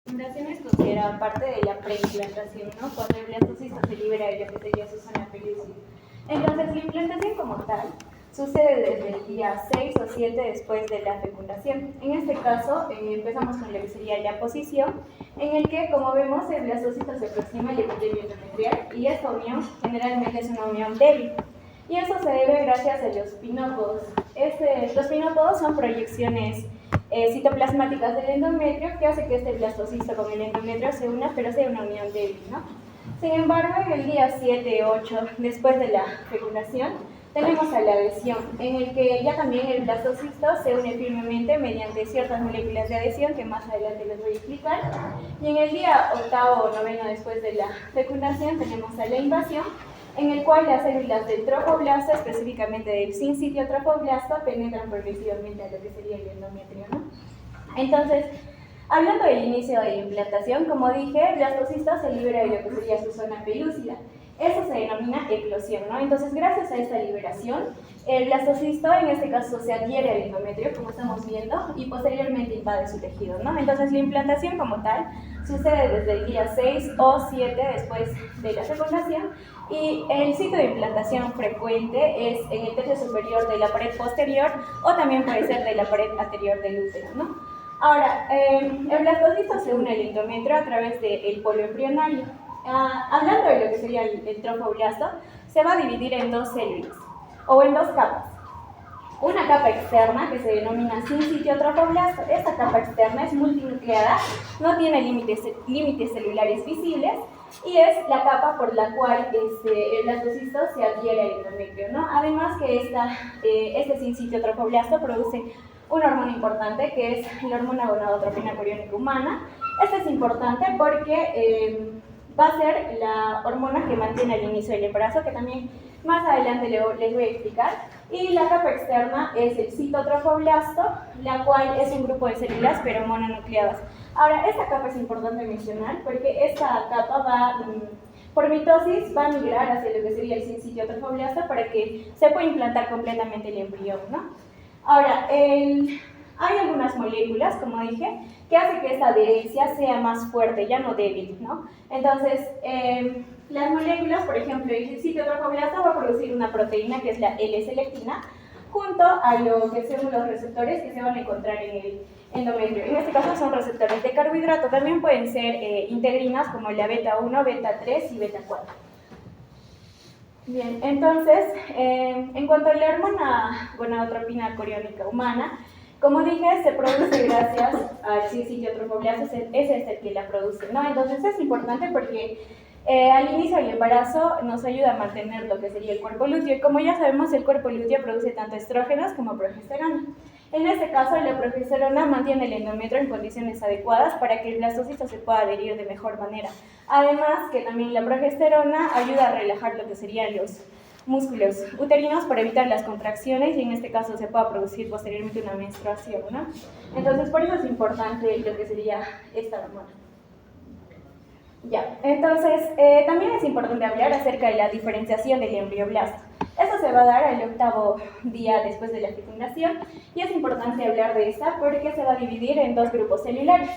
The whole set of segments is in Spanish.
Implantaciones considera parte de la preimplantación, ¿no? Cuando el blastocisto se libera de lo que sería su zona pelúcida. Entonces, la implantación como tal sucede desde el día 6 o 7 después de la fecundación. En este caso, empezamos con lo que sería la posición, en el que, como vemos, el blastocisto se aproxima al epitelio endometrial y esta unión generalmente es una unión débil. Y eso se debe gracias a los pinópodos. Los pinópodos son proyecciones citoplasmáticas del endometrio que hace que este blastocisto con el endometrio se una, pero sea una unión débil, ¿no? Sin embargo, en el día 7, 8, después de la fecundación, tenemos a la adhesión, en el que ya también el blastocisto se une firmemente mediante ciertas moléculas de adhesión que más adelante les voy a explicar. Y en el día 8 o 9 después de la fecundación tenemos a la invasión, en el cual las células del trofoblasto, específicamente del sincitio trofoblasto, penetran progresivamente a lo que sería el endometrio, ¿no? Entonces, hablando del inicio de la implantación, como dije, el blastocisto se libera de lo que sería su zona pelúcida. Eso se denomina eclosión, ¿no? Entonces, gracias a esta liberación, el blastocisto en este caso se adhiere al endometrio, como estamos viendo, y posteriormente invade su tejido, ¿no? Entonces, la implantación como tal sucede desde el día 6 o 7 después de la fecundación, y el sitio de implantación frecuente es en el tercio superior de la pared posterior o también puede ser de la pared anterior del útero, ¿no? Ahora, el blastocisto se une al endometrio a través del polo embrionario. Hablando de lo que sería el trofoblasto, se va a dividir en dos células o en dos capas. Una capa externa que se denomina sincitio trofoblasto. Esta capa externa es multinucleada, no tiene límites celulares visibles y es la capa por la cual el blastocisto se adhiere al endometrio, ¿no? Además que este sincitio trofoblasto produce una hormona importante que es la hormona gonadotropina coriónica humana. Esta es importante porque va a ser la hormona que mantiene el inicio del embarazo, que también más adelante les voy a explicar. Y la capa externa es el citotrofoblasto, la cual es un grupo de células pero mononucleadas. Ahora, esta capa es importante mencionar porque esta capa por mitosis va a migrar hacia lo que sería el sincitio trofoblasto para que se pueda implantar completamente el embrión, ¿no? Ahora, hay algunas moléculas, como dije, que hacen que esta adherencia sea más fuerte, ya no débil, ¿no? Entonces, las moléculas, por ejemplo, el sincitio trofoblasto va a producir una proteína que es la L-selectina, junto a lo que son los receptores que se van a encontrar en el endometrio. En este caso son receptores de carbohidrato, también pueden ser integrinas como la beta 1, beta 3 y beta 4. Bien, entonces, en cuanto a la hormona gonadotropina coriónica humana, como dije, se produce gracias al sincitio trofoblasto, ese es el que la produce, ¿no? Entonces es importante porque al inicio del embarazo nos ayuda a mantener lo que sería el cuerpo lúteo, y como ya sabemos, el cuerpo lúteo produce tanto estrógenos como progesterona. En este caso, la progesterona mantiene el endometrio en condiciones adecuadas para que el blastocisto se pueda adherir de mejor manera. Además, que también la progesterona ayuda a relajar lo que serían los músculos uterinos para evitar las contracciones y en este caso se pueda producir posteriormente una menstruación, ¿no? Entonces, por eso es importante lo que sería esta hormona. Ya, entonces, también es importante hablar acerca de la diferenciación del embrioblasto. Eso se va a dar al 8º día después de la fecundación y es importante hablar de esta porque se va a dividir en dos grupos celulares.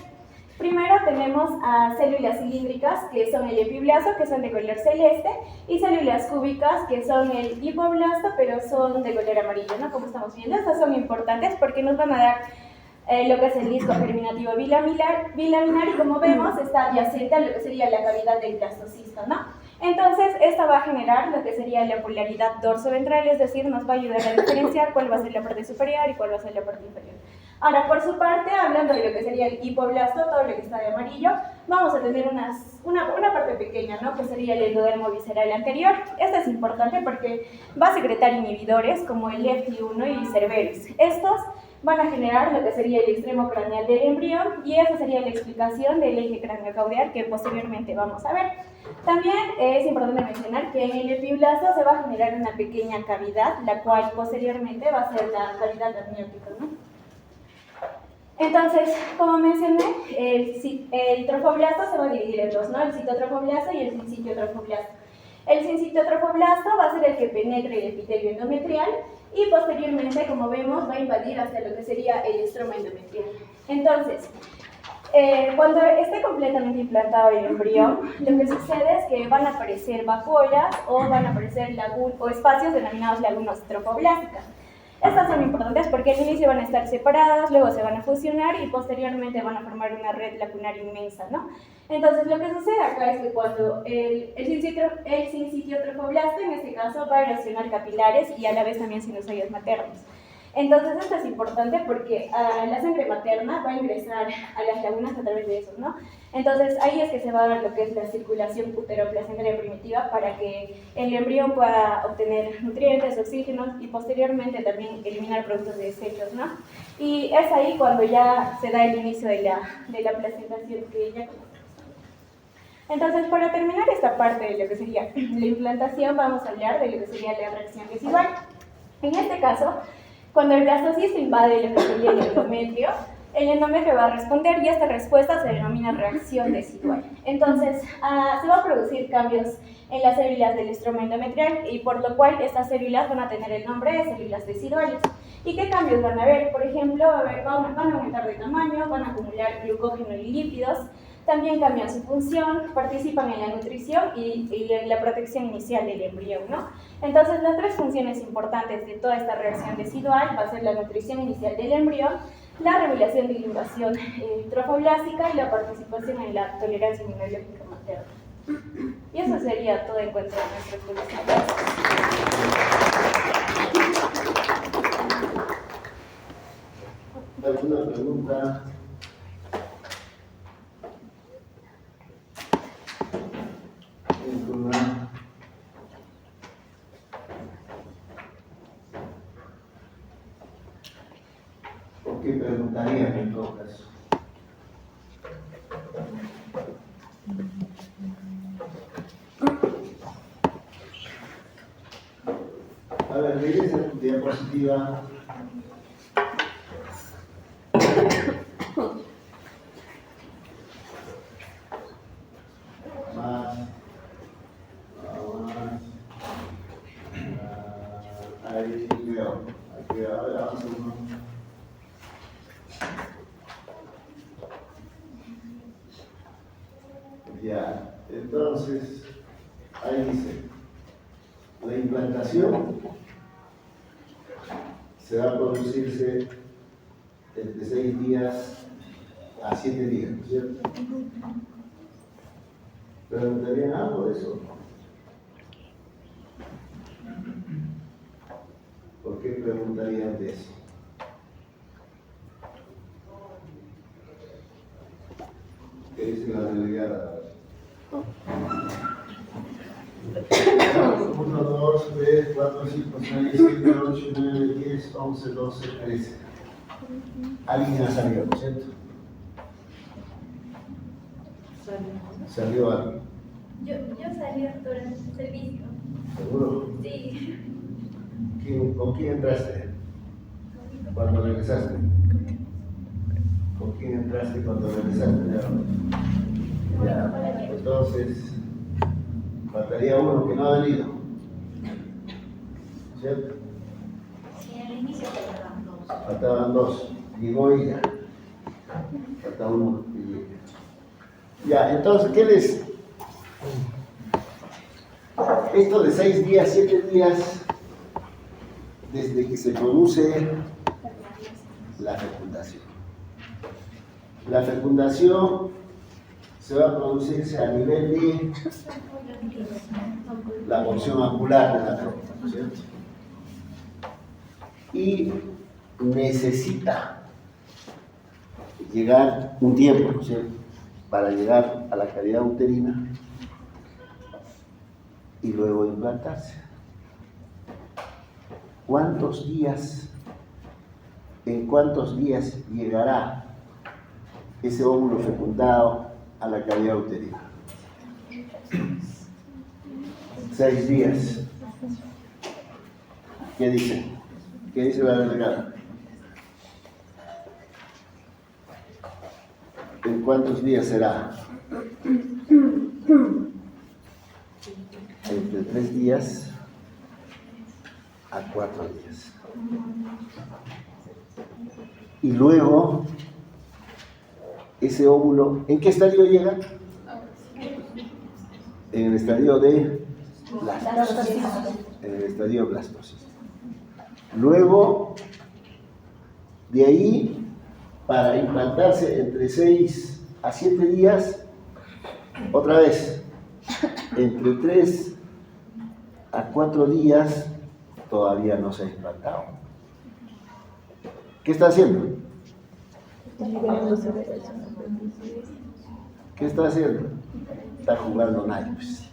Primero tenemos a células cilíndricas, que son el epiblasto, que son de color celeste, y células cúbicas, que son el hipoblasto, pero son de color amarillo, ¿no? Como estamos viendo, estas son importantes porque nos van a dar lo que es el disco germinativo bilaminar y como vemos está adyacente a lo que sería la cavidad del blastocisto, ¿no? Entonces, esta va a generar lo que sería la polaridad dorsoventral, es decir, nos va a ayudar a diferenciar cuál va a ser la parte superior y cuál va a ser la parte inferior. Ahora, por su parte, hablando de lo que sería el hipoblasto, todo lo que está de amarillo, vamos a tener una parte pequeña, ¿no? Que sería el endodermo visceral anterior. Esta es importante porque va a secretar inhibidores como el LEFT1 y Cerberus. Estos van a generar lo que sería el extremo craneal del embrión y esa sería la explicación del eje craneocaudal que posteriormente vamos a ver. También es importante mencionar que en el epiblasto se va a generar una pequeña cavidad, la cual posteriormente va a ser la cavidad amniótica, ¿no? Entonces, como mencioné, el trofoblasto se va a dividir en dos, ¿no? El citotrofoblasto y el sincitio trofoblasto. El sincitio trofoblasto va a ser el que penetre el epitelio endometrial y posteriormente, como vemos, va a invadir hasta lo que sería el estroma endometrial. Entonces, Cuando esté completamente implantado el embrión, lo que sucede es que van a aparecer vacuolas o van a aparecer espacios denominados lagunas trofoblásticas. Estas son importantes porque al inicio van a estar separadas, luego se van a fusionar y posteriormente van a formar una red lacunar inmensa, ¿no? Entonces, lo que sucede acá es que cuando el sincitio trofoblasta, en este caso, va a erosionar capilares y a la vez también sinusoides maternos. Entonces, esto es importante porque la sangre materna va a ingresar a las lagunas a través de eso, ¿no? Entonces, ahí es que se va a dar lo que es la circulación uteroplacentaria primitiva para que el embrión pueda obtener nutrientes, oxígeno y posteriormente también eliminar productos de desechos, ¿no? Y es ahí cuando ya se da el inicio de la placentación que ya... Entonces, para terminar esta parte de lo que sería la implantación, vamos a hablar de lo que sería la reacción residual. En este caso, cuando el blastocisto invade lo que sería el endometrio va a responder y esta respuesta se denomina reacción residual. Entonces, se van a producir cambios en las células del estroma endometrial y por lo cual estas células van a tener el nombre de células residuales. ¿Y qué cambios van a haber? Por ejemplo, van a aumentar de tamaño, van a acumular glucógeno y lípidos, también cambian su función, participan en la nutrición y en la protección inicial del embrión, ¿no? Entonces, las tres funciones importantes de toda esta reacción residual va a ser la nutrición inicial del embrión, la regulación de la invasión trofoblástica y la participación en la tolerancia inmunológica materna. Y eso sería todo en cuanto a nuestro conocimiento. ¿Alguna pregunta? ¿Por qué preguntarían en todo caso? A ver, regresa tu diapositiva. Ahí veo. Aquí, a ver, avanza uno. Ya, entonces, ahí dice, la implantación se va a producirse entre 6 días a 7 días, ¿no es cierto? ¿Preguntarían algo de eso? ¿Por qué preguntarían de eso? ¿Qué dice la delegada? 1, 2, 3, 4, 5, 6, 7, 8, 9, 10, 11, 12, 13. Alguien ha salido, ¿no es cierto? ¿Salió alguien? Yo salí durante el servicio. ¿Seguro? Sí. ¿Con quién entraste? ¿Cuando regresaste? ¿Con quién entraste cuando regresaste? Ya. Entonces, faltaría uno que no ha venido. ¿Cierto? Sí, al inicio faltaban 2. Faltaban 2. Llegó ella. Falta uno que llegue. Ya, entonces, ¿qué les...? Esto de 6 días, 7 días, desde que se produce la fecundación. La fecundación se va a producirse a nivel de la porción acular de la trompa, ¿no es cierto? Y necesita llegar un tiempo, ¿no es cierto?, para llegar a la cavidad uterina y luego implantarse. ¿En cuántos días llegará ese óvulo fecundado a la cavidad uterina? 6 días. ¿Qué dice? ¿Qué dice la delegada? ¿En cuántos días será? Entre 3 días a 4 días. Y luego ese óvulo, ¿en qué estadio llega? En el estadio de blastosis. En el estadio de blastosis. Luego, de ahí, para implantarse entre 6 a 7 días, otra vez, entre 3 a 4 días, todavía no se ha implantado. ¿Qué está haciendo? ¿Qué está haciendo? Está jugando naipes.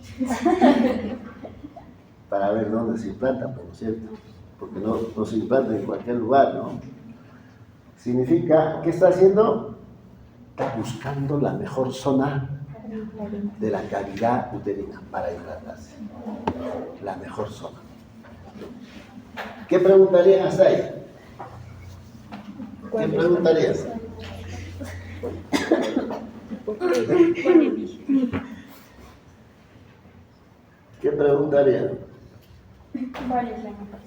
Para ver dónde se implanta, por cierto. Porque no se implanta en cualquier lugar, ¿no? Significa, ¿qué está haciendo? Está buscando la mejor zona de la cavidad uterina para implantarse. La mejor zona. ¿Qué preguntarían hasta ahí? ¿Qué preguntarían? ¿Qué preguntarían? ¿Cuál es la mejor?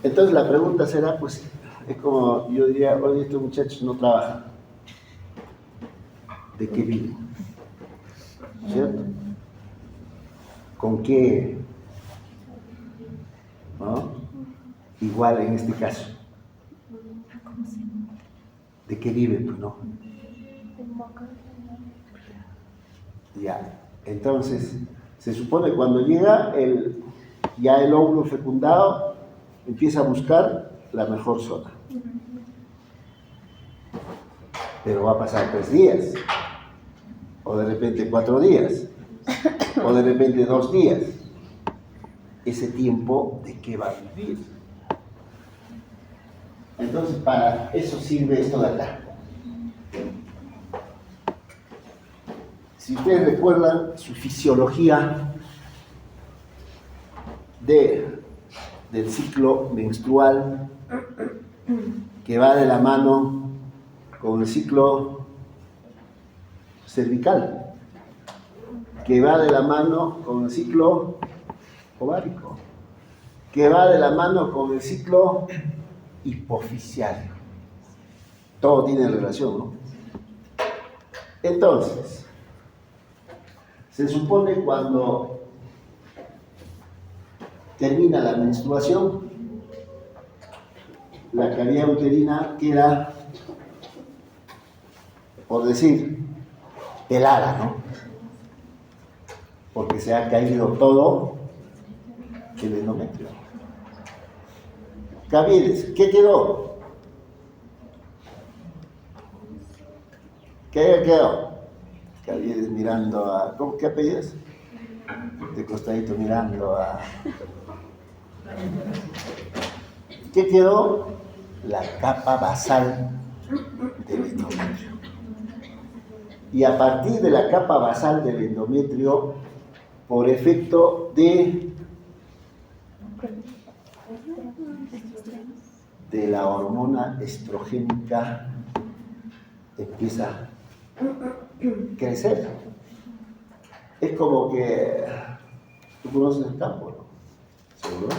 Entonces la pregunta será, pues, es como yo diría, oye, estos muchachos no trabajan. ¿De qué viven? ¿Cierto? ¿Con qué? ¿No? Igual en este caso. ¿De qué viven? Pues no. Ya. Entonces, se supone que cuando llega ya el óvulo fecundado, empieza a buscar la mejor zona. Pero va a pasar 3 días, o de repente 4 días, o de repente 2 días. Ese tiempo, ¿de qué va a vivir? Entonces, para eso sirve esto de acá. Si ustedes recuerdan su fisiología del ciclo menstrual, que va de la mano con el ciclo cervical, que va de la mano con el ciclo ovárico, que va de la mano con el ciclo hipofisiario. Todo tiene relación, ¿no? Entonces, se supone cuando termina la menstruación, la cavidad uterina queda, por decir, helada, ¿no? Porque se ha caído todo el endometrio. Cavides, ¿qué quedó? ¿Qué quedó? Cavides mirando a... ¿Qué apellidas? De costadito mirando a... ¿Qué quedó? La capa basal del endometrio. Y a partir de la capa basal del endometrio, por efecto de la hormona estrogénica, empieza a crecer. Es como que tú conoces el campo, ¿no? ¿Seguro?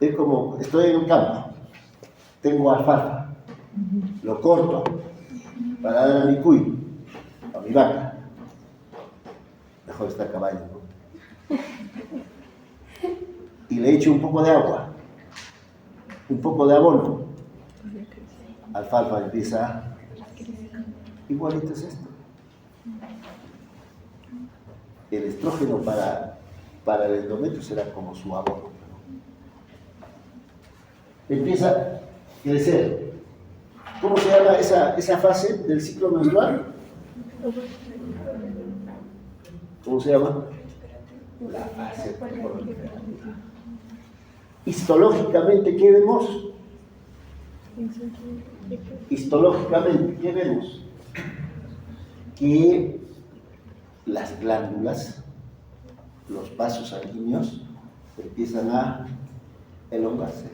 Es como, estoy en un campo, tengo alfalfa, lo corto para dar a mi cuy, a mi vaca. Mejor está caballo, ¿no? Y le echo un poco de agua, un poco de abono. Alfalfa empieza, igualito es esto. El estrógeno para el endometrio será como su abono. Empieza a crecer. ¿Cómo se llama esa fase del ciclo menstrual? ¿Cómo se llama? La fase proliferativa. Histológicamente, ¿qué vemos? Histológicamente, ¿qué vemos? Que las glándulas, los vasos sanguíneos, empiezan a elongarse.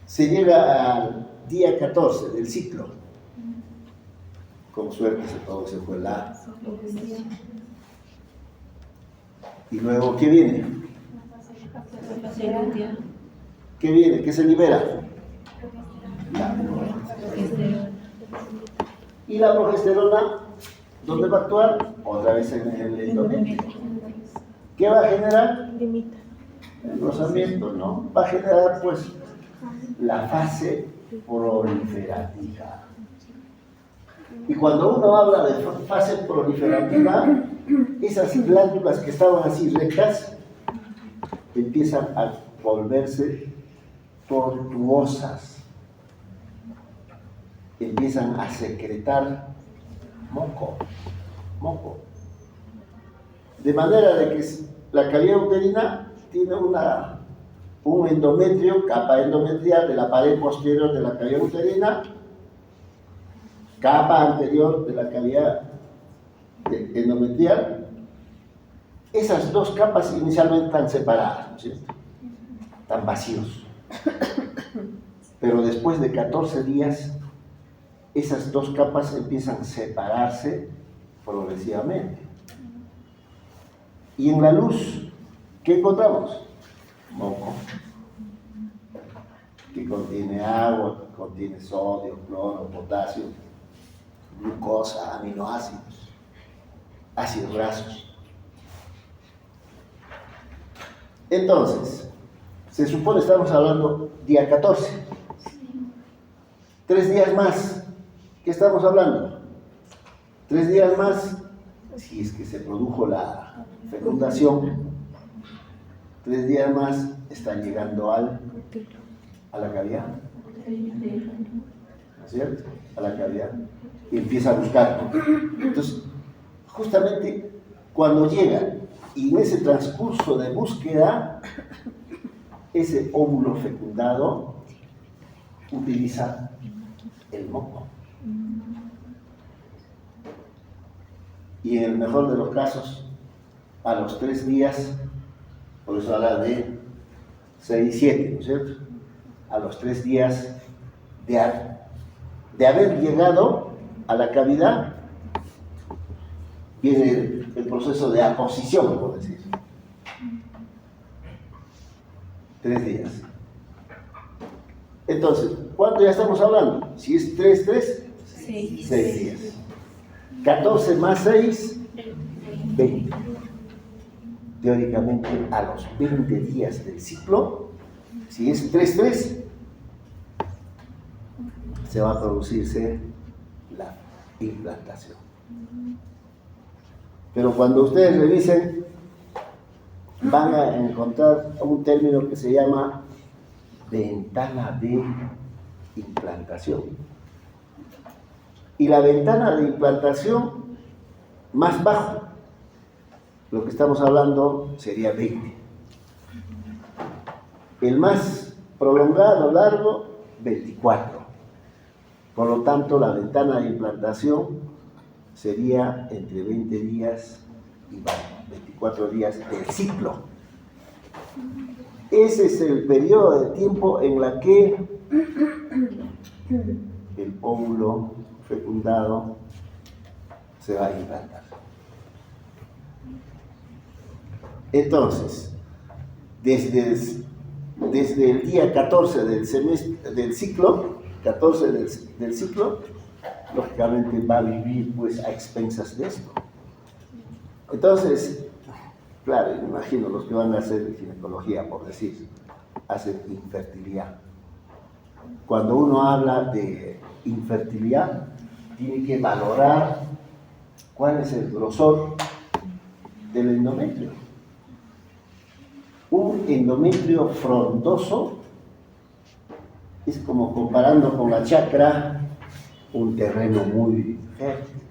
Se llega al día 14 del ciclo. Con suerte todo se fue la... Y luego, ¿qué viene? ¿Qué viene? ¿Qué se libera? La progesterona. Y la progesterona, ¿dónde va a actuar? Otra vez en el endometrio. ¿Qué va a generar? El rozamiento, ¿no? Va a generar, pues, la fase proliferativa. Y cuando uno habla de fase proliferativa, esas glándulas que estaban así rectas empiezan a volverse tortuosas, empiezan a secretar moco. De manera de que la cavidad uterina tiene un endometrio, capa endometrial de la pared posterior de la cavidad uterina, capa anterior de la cavidad endometrial. Esas dos capas inicialmente están separadas, ¿no es cierto? Están vacíos. Pero después de 14 días, esas dos capas empiezan a separarse progresivamente. Y en la luz, ¿qué encontramos? Moco, que contiene agua, que contiene sodio, cloro, potasio, glucosa, aminoácidos, ácidos grasos. Entonces, se supone estamos hablando día 14. 3 días más. ¿Qué estamos hablando? 3 días más, si es que se produjo la fecundación, 3 días más están llegando a la cavidad. ¿No es cierto? A la cavidad. Y empieza a buscar. Entonces, justamente cuando llega, y en ese transcurso de búsqueda, ese óvulo fecundado utiliza el moco. Y en el mejor de los casos, a los 3 días, por eso habla de 6 y 7, ¿no es cierto? A los 3 días de haber llegado a la cavidad, viene el proceso de aposición, por decir. 3 días. Entonces, ¿cuánto ya estamos hablando? Si es 3, 6 días. 14 más 6, 20. Teóricamente, a los 20 días del ciclo, si es 3, se va a producirse la implantación. Pero cuando ustedes revisen, van a encontrar un término que se llama ventana de implantación. Y la ventana de implantación más bajo, lo que estamos hablando sería 20. El más prolongado, largo, 24. Por lo tanto, la ventana de implantación sería entre 20 días y 24 días del ciclo. Ese es el periodo de tiempo en la que el óvulo fecundado se va a implantar. Entonces, desde el día 14 del ciclo, 14 del ciclo, lógicamente va a vivir pues a expensas de esto. Entonces, claro, me imagino los que van a hacer ginecología, por decir, hacen infertilidad. Cuando uno habla de infertilidad, tiene que valorar cuál es el grosor del endometrio. Un endometrio frondoso es como comparando con la chacra, un terreno muy fértil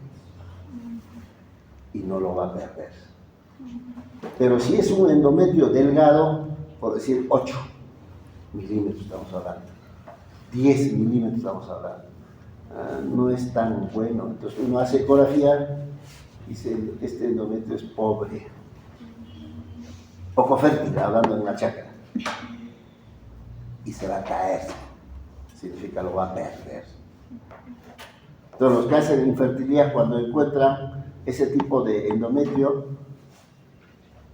y no lo va a perder. Pero si es un endometrio delgado, por decir 8 milímetros estamos hablando, 10 milímetros estamos hablando, no es tan bueno. Entonces uno hace ecografía y dice, este endometrio es pobre, poco fértil, hablando en la chacra, y se va a caer, significa lo va a perder. Entonces los que hacen infertilidad, cuando encuentran ese tipo de endometrio,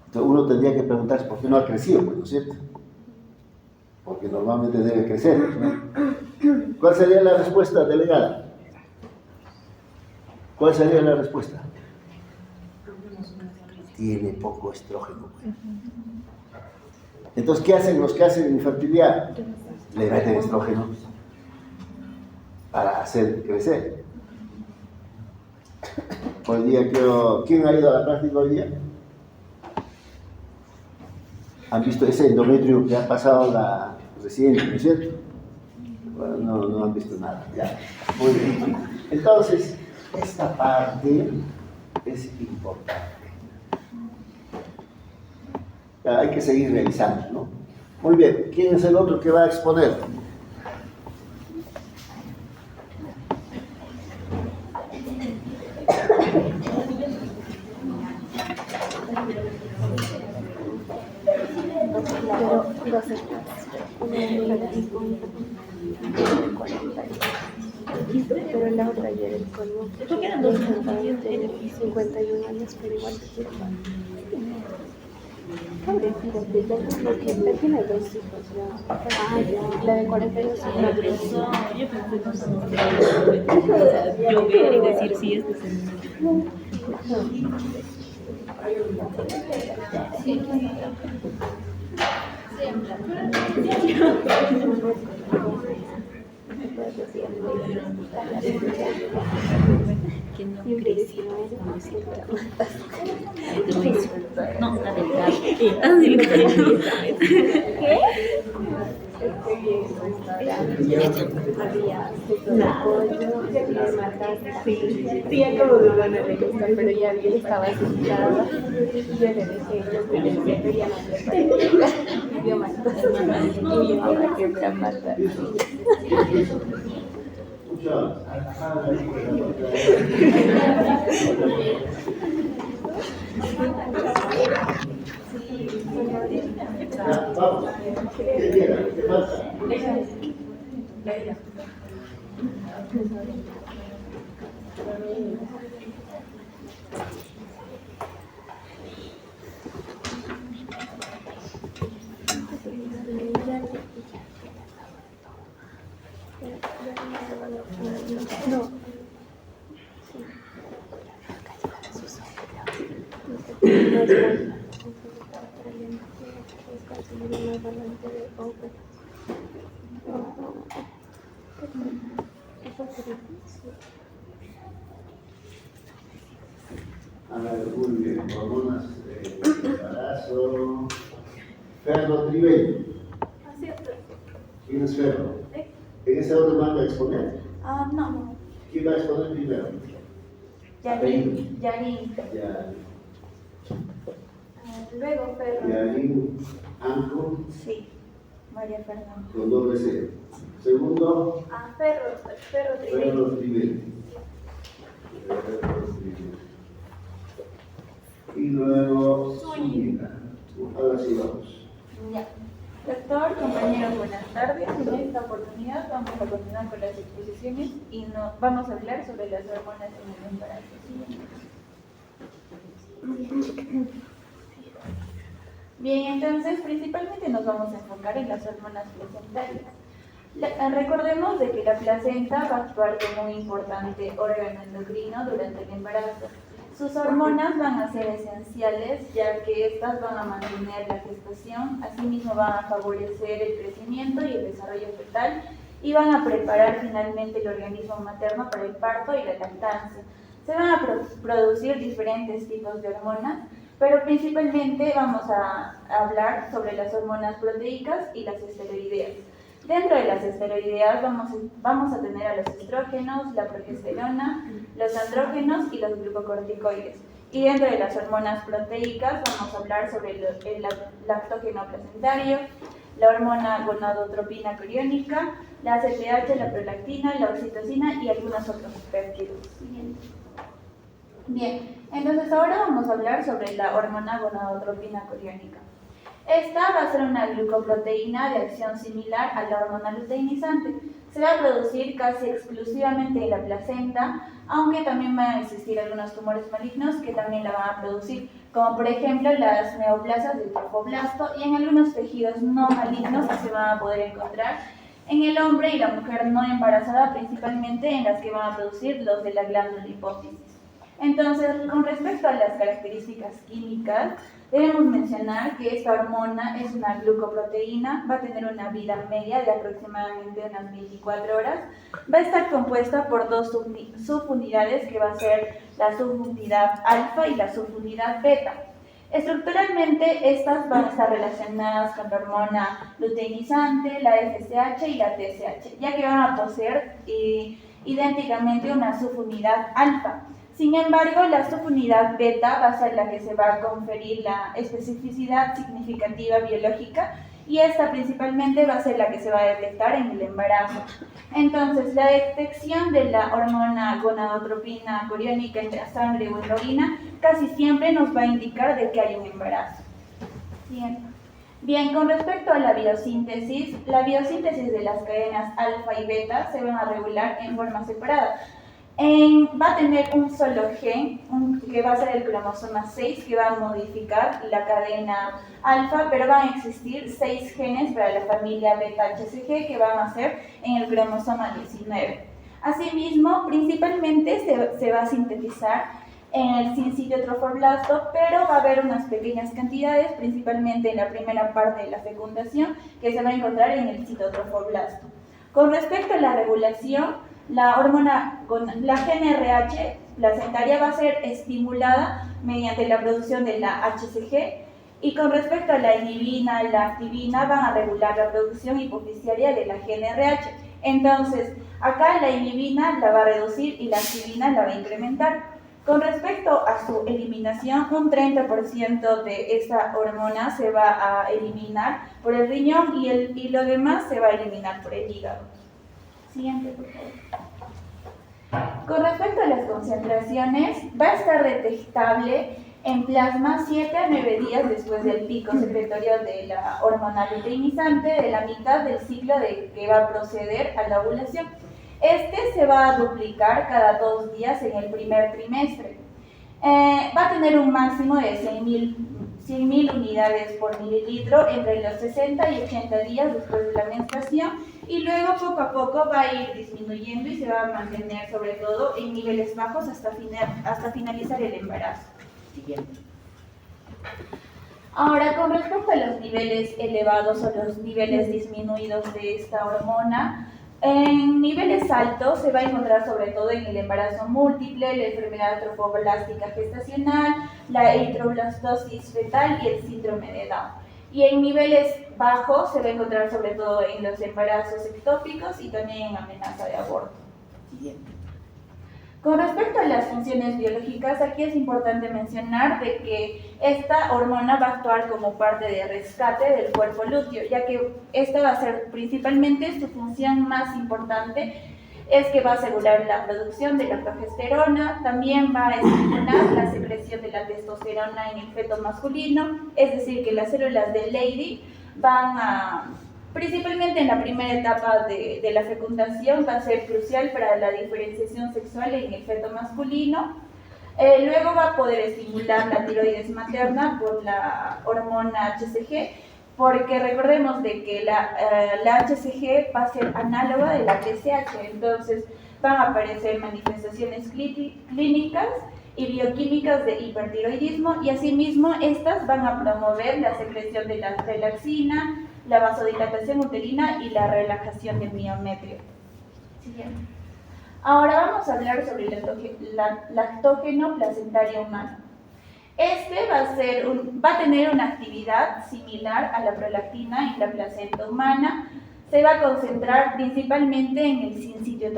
entonces uno tendría que preguntarse por qué no ha crecido, pues, ¿no es cierto? porque normalmente debe crecer, ¿no? ¿Cuál sería la respuesta delegada? ¿Cuál sería la respuesta? Tiene poco estrógeno. Entonces, ¿qué hacen los que hacen infertilidad? Le meten estrógeno para hacer crecer. Hoy día ¿quién ha ido a la práctica hoy día? ¿Han visto ese endometrio que ha pasado recién, ¿no es cierto? Bueno, no han visto nada, ya. Muy bien. Entonces, esta parte es importante. Ya, hay que seguir revisando, ¿no? Muy bien, ¿quién es el otro que va a exponer? Pero la otra ayer el colmo. Eran 51 años, pero igual te quiero. Pobrecita, porque tiene 2 hijos ya. Ya. La de 42 años. Yo ver y decir sí, este es el que no creció. No, está delgado. Está delgado. ¿Qué? Sí, acabo de van a recostar, pero ya bien estaba asustada. Y yo le dije, yo quería matar. Y yo ahora que me va a matar. Vamos. ¿Qué llega? ¿Qué pasa? No. A ver, muy bien, hormonas de embarazo. Ferro Trivelli. Así es. ¿Quién es Ferro? ¿En ese orden van a exponer? No. ¿Quién va a exponer primero? Yarin. Ya. Luego Ferro. Yarin Anco Sí. María Fernanda. con doble C. Segundo, Ferro Trivelli. Ferro Trivelli. Y luego Zúñiga. Ahora sí vamos. Ya. Doctor, compañeros, buenas tardes. En esta oportunidad vamos a continuar con las exposiciones y vamos a hablar sobre las hormonas en el embarazo. Bien, entonces principalmente nos vamos a enfocar en las hormonas placentarias. Recordemos de que la placenta va a actuar como un importante órgano endocrino durante el embarazo. Sus hormonas van a ser esenciales, ya que estas van a mantener la gestación, asimismo van a favorecer el crecimiento y el desarrollo fetal y van a preparar finalmente el organismo materno para el parto y la lactancia. Se van a producir diferentes tipos de hormonas, pero principalmente vamos a hablar sobre las hormonas proteicas y las esteroideas. Dentro de las esteroideas vamos a tener a los estrógenos, la progesterona, los andrógenos y los glucocorticoides. Y dentro de las hormonas proteicas vamos a hablar sobre el lactógeno placentario, la hormona gonadotropina coriónica, la ACTH, la prolactina, la oxitocina y algunos otros péptidos. Bien, entonces ahora vamos a hablar sobre la hormona gonadotropina coriónica. Esta va a ser una glucoproteína de acción similar a la hormona luteinizante. Se va a producir casi exclusivamente en la placenta, aunque también van a existir algunos tumores malignos que también la van a producir, como por ejemplo las neoplasias del trofoblasto, y en algunos tejidos no malignos que se van a poder encontrar en el hombre y la mujer no embarazada, principalmente en las que van a producir los de la glándula hipófisis. Entonces, con respecto a las características químicas, debemos mencionar que esta hormona es una glucoproteína, va a tener una vida media de aproximadamente unas 24 horas, va a estar compuesta por dos subunidades, que va a ser la subunidad alfa y la subunidad beta. Estructuralmente, estas van a estar relacionadas con la hormona luteinizante, la FSH y la TSH, ya que van a poseer idénticamente una subunidad alfa. Sin embargo, la subunidad beta va a ser la que se va a conferir la especificidad significativa biológica, y esta principalmente va a ser la que se va a detectar en el embarazo. Entonces, la detección de la hormona gonadotropina coriónica en la sangre o en la orina casi siempre nos va a indicar de que hay un embarazo. Bien, con respecto a la biosíntesis de las cadenas alfa y beta se van a regular en forma separada. Va a tener un solo gen, que va a ser el cromosoma 6, que va a modificar la cadena alfa, pero van a existir 6 genes para la familia beta-HCG que van a ser en el cromosoma 19. Asimismo, principalmente se va a sintetizar en el sincitio trofoblasto, pero va a haber unas pequeñas cantidades, principalmente en la primera parte de la fecundación, que se va a encontrar en el citotrofoblasto. Con respecto a la regulación, la GnRH placentaria va a ser estimulada mediante la producción de la HCG, y con respecto a la inhibina y la activina van a regular la producción hipoficiaria de la GnRH. Entonces, acá la inhibina la va a reducir y la activina la va a incrementar. Con respecto a su eliminación, un 30% de esta hormona se va a eliminar por el riñón y lo demás se va a eliminar por el hígado. Siguiente, por favor. Con respecto a las concentraciones, va a estar detectable en plasma 7 a 9 días después del pico secretorio de la hormona luteinizante de la mitad del ciclo que va a proceder a la ovulación. Este se va a duplicar cada 2 días en el primer trimestre. Va a tener un máximo de 100.000 unidades por mililitro entre los 60 y 80 días después de la menstruación, y luego poco a poco va a ir disminuyendo y se va a mantener sobre todo en niveles bajos hasta finalizar el embarazo. Siguiente. Ahora, con respecto a los niveles elevados o los niveles disminuidos de esta hormona, en niveles altos se va a encontrar sobre todo en el embarazo múltiple, la enfermedad trofoblástica gestacional, la eritroblastosis fetal y el síndrome de Down. Y en niveles bajos se va a encontrar sobre todo en los embarazos ectópicos y también en amenaza de aborto. Siguiente. Con respecto a las funciones biológicas, aquí es importante mencionar de que esta hormona va a actuar como parte de rescate del cuerpo lúteo, ya que esta va a ser principalmente su función más importante, es que va a asegurar la producción de la progesterona, también va a estimular la secreción de la testosterona en el feto masculino, es decir, que las células de Leydig van a, principalmente en la primera etapa de la fecundación, va a ser crucial para la diferenciación sexual en el feto masculino. Luego va a poder estimular la tiroides materna por la hormona HCG, porque recordemos de que la HCG va a ser análoga de la TSH, entonces van a aparecer manifestaciones clínicas y bioquímicas de hipertiroidismo, y asimismo estas van a promover la secreción de la relaxina, la vasodilatación uterina y la relajación del miometrio. Siguiente. Ahora vamos a hablar sobre el lactógeno placentario humano. Este va a tener una actividad similar a la prolactina en la placenta humana. Se va a concentrar principalmente en el sincitio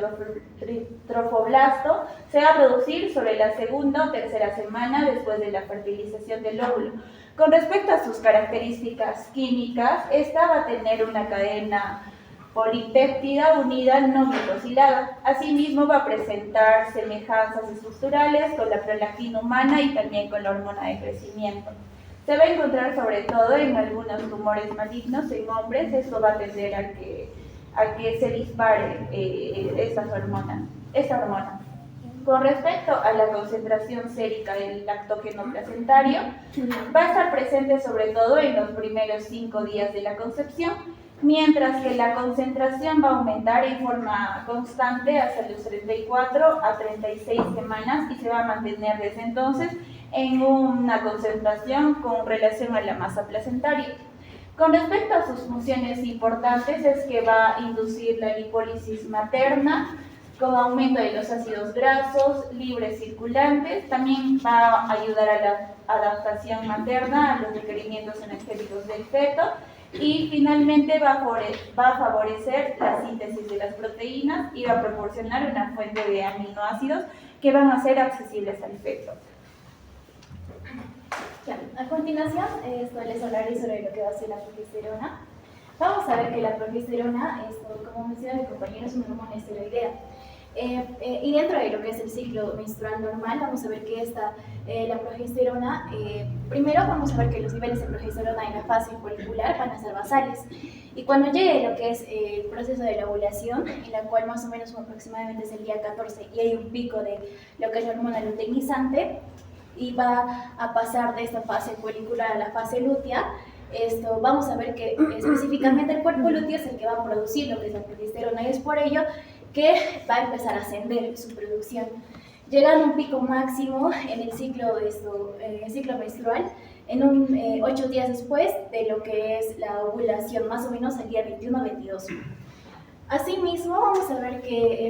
trofoblasto. Se va a producir sobre la segunda o tercera semana después de la fertilización del óvulo. Con respecto a sus características químicas, esta va a tener una cadena polipéptida unida no glicosilada. Asimismo, va a presentar semejanzas estructurales con la prolactina humana y también con la hormona de crecimiento. Se va a encontrar sobre todo en algunos tumores malignos en hombres. Esto va a tender a que se dispare esta hormona. Con respecto a la concentración sérica del lactógeno placentario, va a estar presente sobre todo en los primeros 5 días de la concepción, mientras que la concentración va a aumentar en forma constante hasta los 34 a 36 semanas y se va a mantener desde entonces en una concentración con relación a la masa placentaria. Con respecto a sus funciones importantes es que va a inducir la lipólisis materna con aumento de los ácidos grasos libres circulantes, también va a ayudar a la adaptación materna a los requerimientos energéticos del feto y finalmente va a favorecer la síntesis de las proteínas y va a proporcionar una fuente de aminoácidos que van a ser accesibles al feto. Ya, a continuación, les hablaré sobre lo que va a ser la progesterona. Vamos a ver que la progesterona, como menciona mi compañero, es una hormona esteroidea. Y dentro de lo que es el ciclo menstrual normal, vamos a ver que la progesterona, primero vamos a ver que los niveles de progesterona en la fase folicular van a ser basales. Y cuando llegue lo que es el proceso de la ovulación, en la cual más o menos aproximadamente es el día 14 y hay un pico de lo que es la hormona luteinizante, y va a pasar de esta fase folicular a la fase lútea, vamos a ver que específicamente el cuerpo lúteo es el que va a producir lo que es la progesterona y es por ello que va a empezar a ascender su producción, llegando a un pico máximo en el ciclo menstrual, en 8 días después de lo que es la ovulación, más o menos el día 21-22. Asimismo, vamos a ver que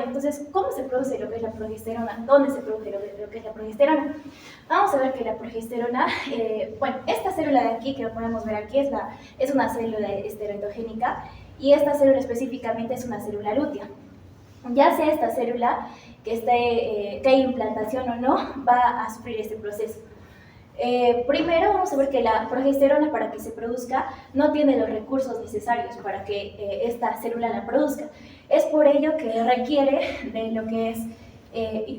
entonces, ¿cómo se produce lo que es la progesterona? ¿Dónde se produce lo que es la progesterona? Vamos a ver que la progesterona, esta célula de aquí que podemos ver aquí es una célula esteroidogénica y esta célula específicamente es una célula lútea. Ya sea esta célula que hay implantación o no, va a sufrir este proceso. Primero vamos a ver que la progesterona, para que se produzca, no tiene los recursos necesarios para que esta célula la produzca. Es por ello que requiere de lo que es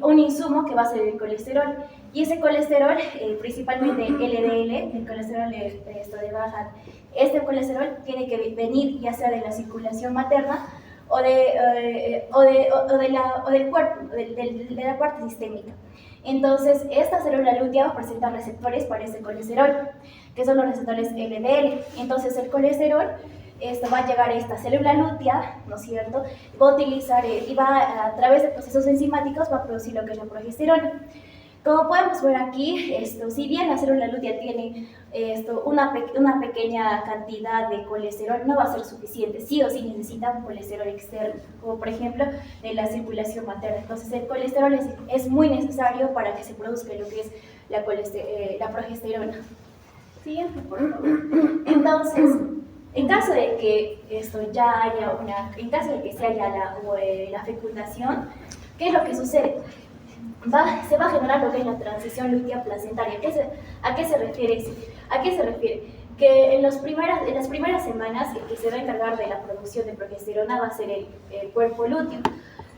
un insumo que va a ser el colesterol. Y ese colesterol, principalmente LDL, el colesterol de baja, este colesterol tiene que venir ya sea de la circulación materna o del cuerpo, de la parte sistémica. Entonces, esta célula lútea va a presentar receptores para ese colesterol, que son los receptores LDL. Entonces, el colesterol va a llegar a esta célula lútea, ¿no es cierto? Va a utilizar y va a través de procesos enzimáticos va a producir lo que es la progesterona. Como podemos ver aquí, si bien la célula lútea tiene una pequeña cantidad de colesterol, no va a ser suficiente. Sí o sí necesita un colesterol externo, como por ejemplo de la circulación materna. Entonces el colesterol es muy necesario para que se produzca lo que es la progesterona. Siguiente, por favor. Entonces, en caso de que en caso de que se haya la fecundación, ¿qué es lo que sucede? Se va a generar lo que es la transición lútea placentaria. ¿A qué se refiere? Que en las primeras semanas el que se va a encargar de la producción de progesterona va a ser el cuerpo lúteo,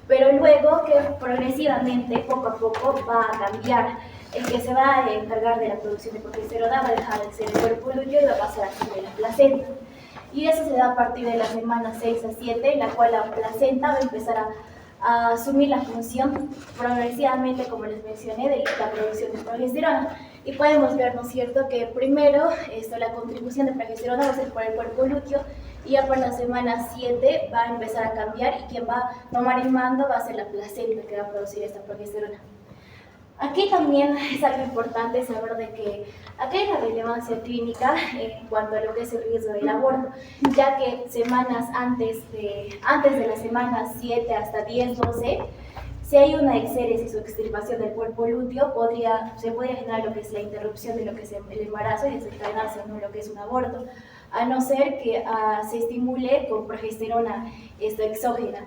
pero luego que progresivamente, poco a poco, va a cambiar. El que se va a encargar de la producción de progesterona va a dejar de ser el cuerpo lúteo y va a pasar a ser la placenta. Y eso se da a partir de la semana 6 a 7, en la cual la placenta va a empezar a asumir la función progresivamente, como les mencioné, de la producción de progesterona. Y podemos ver, ¿no es cierto?, que primero la contribución de progesterona va a ser por el cuerpo lúteo y ya por la semana 7 va a empezar a cambiar y quien va a tomar el mando va a ser la placenta que va a producir esta progesterona. Aquí también es algo importante saber de que aquí hay una relevancia clínica en cuanto a lo que es el riesgo del aborto, ya que semanas antes de la semana 7 hasta 10, 12, si hay una exéresis o extirpación del cuerpo lúteo, se podría generar lo que es la interrupción de lo que es el embarazo y desencadenarse en lo que es un aborto, a no ser que se estimule con progesterona exógena.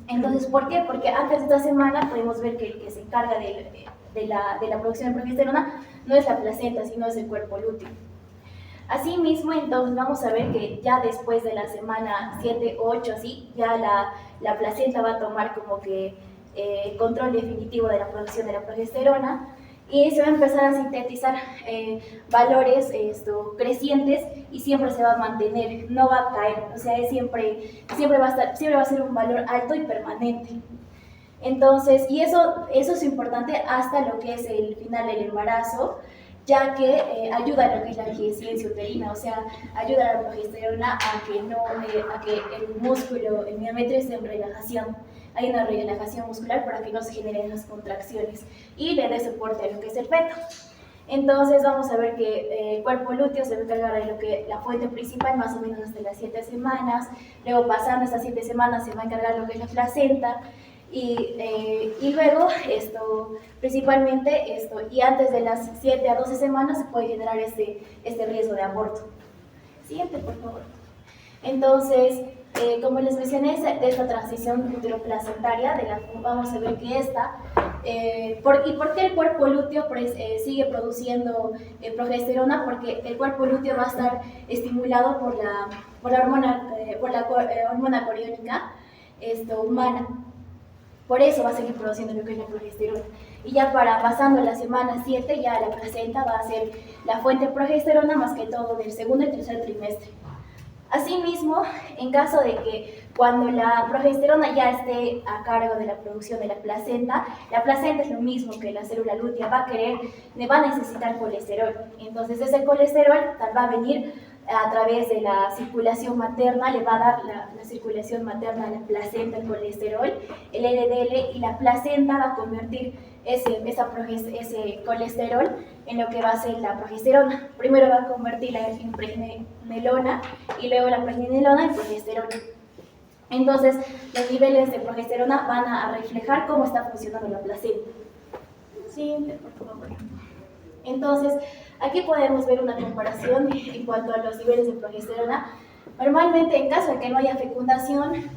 Entonces, ¿por qué? Porque antes de esta semana podemos ver que el que se encarga de la producción de progesterona no es la placenta, sino es el cuerpo lúteo. Asimismo, entonces vamos a ver que ya después de la semana 7, 8, así, ya la placenta va a tomar como que control definitivo de la producción de la progesterona y se va a empezar a sintetizar valores crecientes y siempre se va a mantener, no va a caer, o sea, siempre va a ser un valor alto y permanente. Entonces, y eso es importante hasta lo que es el final del embarazo, ya que ayuda a lo que es la eficiencia uterina, o sea, ayuda a la progesterona a que el músculo, el miometrio esté en relajación. Hay una relajación muscular para que no se generen las contracciones y le dé soporte a lo que es el feto. Entonces vamos a ver que el cuerpo lúteo se va a encargar de lo que la fuente principal más o menos hasta las 7 semanas, luego pasando estas 7 semanas se va a encargar lo que es la placenta y luego principalmente y antes de las 7 a 12 semanas se puede generar este riesgo de aborto. Siguiente, por favor. Entonces, como les mencioné, de esta transición uteroplacentaria, vamos a ver que ¿y por qué el cuerpo lúteo sigue produciendo progesterona? Porque el cuerpo lúteo va a estar estimulado por la hormona coriónica humana. Por eso va a seguir produciendo lo que es la progesterona. Y ya pasando la semana 7, ya la placenta va a ser la fuente de progesterona más que todo del segundo y tercer trimestre. Asimismo, en caso de que cuando la progesterona ya esté a cargo de la producción de la placenta es lo mismo que la célula lútea, va a necesitar colesterol. Entonces ese colesterol va a venir a través de la circulación materna, le va a dar la circulación materna a la placenta, el colesterol, el LDL, y la placenta va a convertir ese colesterol en lo que va a ser la progesterona. Primero va a convertirla en pregnenolona y luego la pregnenolona en progesterona. Entonces, los niveles de progesterona van a reflejar cómo está funcionando la placenta. Siguiente, por favor. Entonces, aquí podemos ver una comparación en cuanto a los niveles de progesterona. Normalmente, en caso de que no haya fecundación,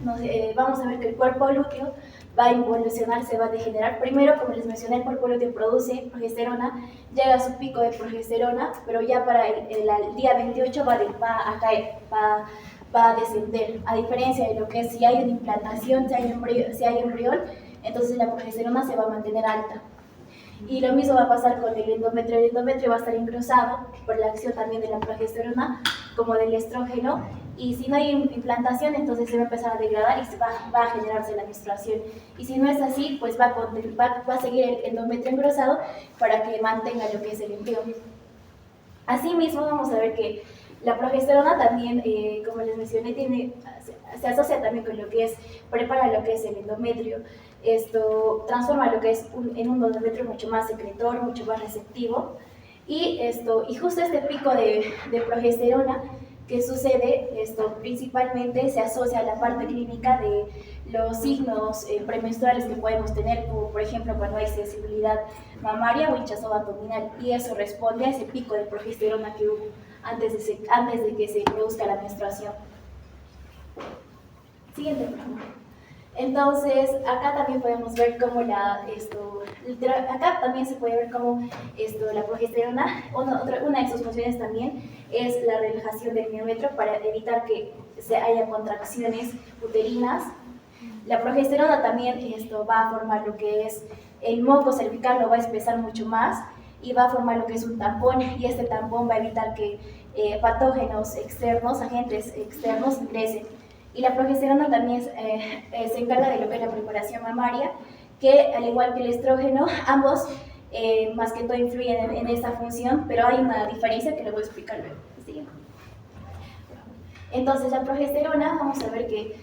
vamos a ver que el cuerpo lúteo va a involucionar, se va a degenerar. Primero, como les mencioné, el cuerpo lúteo produce progesterona, llega a su pico de progesterona, pero ya para el día 28 va a caer, va a descender. A diferencia de lo que es si hay una implantación, si hay embrión, entonces la progesterona se va a mantener alta. Y lo mismo va a pasar con el endometrio. El endometrio va a estar engrosado por la acción también de la progesterona como del estrógeno, y si no hay implantación, entonces se va a empezar a degradar y va a generarse la menstruación. Y si no es así, pues va a seguir el endometrio engrosado para que mantenga lo que es el embrión. Asimismo, vamos a ver que la progesterona también, como les mencioné, se asocia también con lo que es, prepara lo que es el endometrio. Esto transforma lo que es en un endometrio mucho más secretor, mucho más receptivo. Y justo este pico de progesterona que sucede, principalmente se asocia a la parte clínica de los signos premenstruales que podemos tener, como por ejemplo cuando hay sensibilidad mamaria o hinchazón abdominal, y eso responde a ese pico de progesterona que hubo antes de que se produzca la menstruación. Siguiente, por favor. Entonces, acá también podemos ver cómo acá también se puede ver cómo la progesterona, una de sus funciones también es la relajación del miometrio para evitar que haya contracciones uterinas. La progesterona también va a formar lo que es el moco cervical, lo va a espesar mucho más y va a formar lo que es un tampón, y este tampón va a evitar que patógenos externos, agentes externos ingresen. Y la progesterona también se encarga de lo que es la preparación mamaria, que al igual que el estrógeno, ambos más que todo influyen en esta función, pero hay una diferencia que les voy a explicar luego. ¿Sí? Entonces la progesterona, vamos a ver que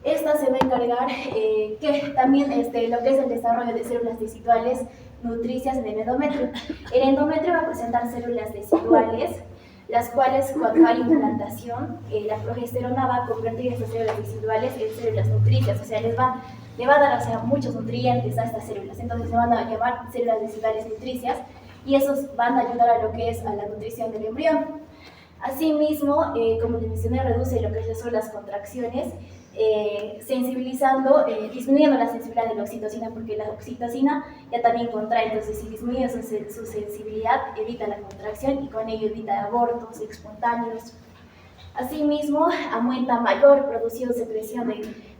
esta se va a encargar que también lo que es el desarrollo de células deciduales nutricias en el endometrio. El endometrio va a presentar células deciduales, las cuales cuando hay implantación, la progesterona va a convertir esas células residuales en células nutricias, o sea, le va a dar muchos nutrientes a estas células, entonces se van a llamar células residuales nutricias, y esos van a ayudar a lo que es a la nutrición del embrión. Asimismo, como les mencioné, reduce lo que son las contracciones, disminuyendo la sensibilidad de la oxitocina, porque la oxitocina ya también contrae, entonces si disminuye su sensibilidad, evita la contracción y con ello evita abortos espontáneos. Asimismo, aumenta mayor producción, secreción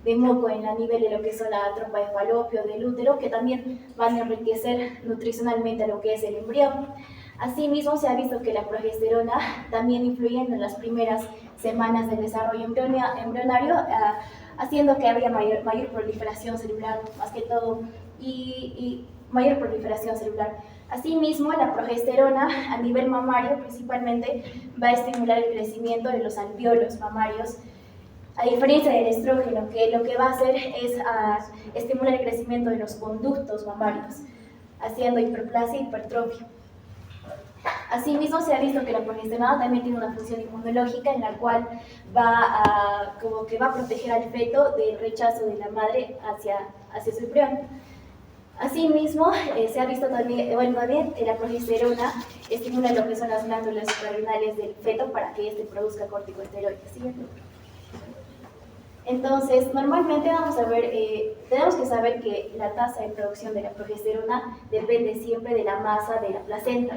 de moco en la nivel de lo que son la trompa de falopio, del útero, que también van a enriquecer nutricionalmente a lo que es el embrión. Asimismo, se ha visto que la progesterona también influye en las primeras semanas del desarrollo embrionario haciendo que haya mayor proliferación celular, más que todo, y mayor proliferación celular. Asimismo, la progesterona a nivel mamario principalmente va a estimular el crecimiento de los alvéolos mamarios, a diferencia del estrógeno, que lo que va a hacer es estimular el crecimiento de los conductos mamarios, haciendo hiperplasia e hipertrofia. Asimismo, se ha visto que la progesterona también tiene una función inmunológica en la cual como que va a proteger al feto del rechazo de la madre hacia su embrión. Asimismo, se ha visto también, que la progesterona estimula lo que son las glándulas suprarrenales del feto para que éste produzca corticosteroides. ¿Sí? Entonces, normalmente vamos a ver, tenemos que saber que la tasa de producción de la progesterona depende siempre de la masa de la placenta.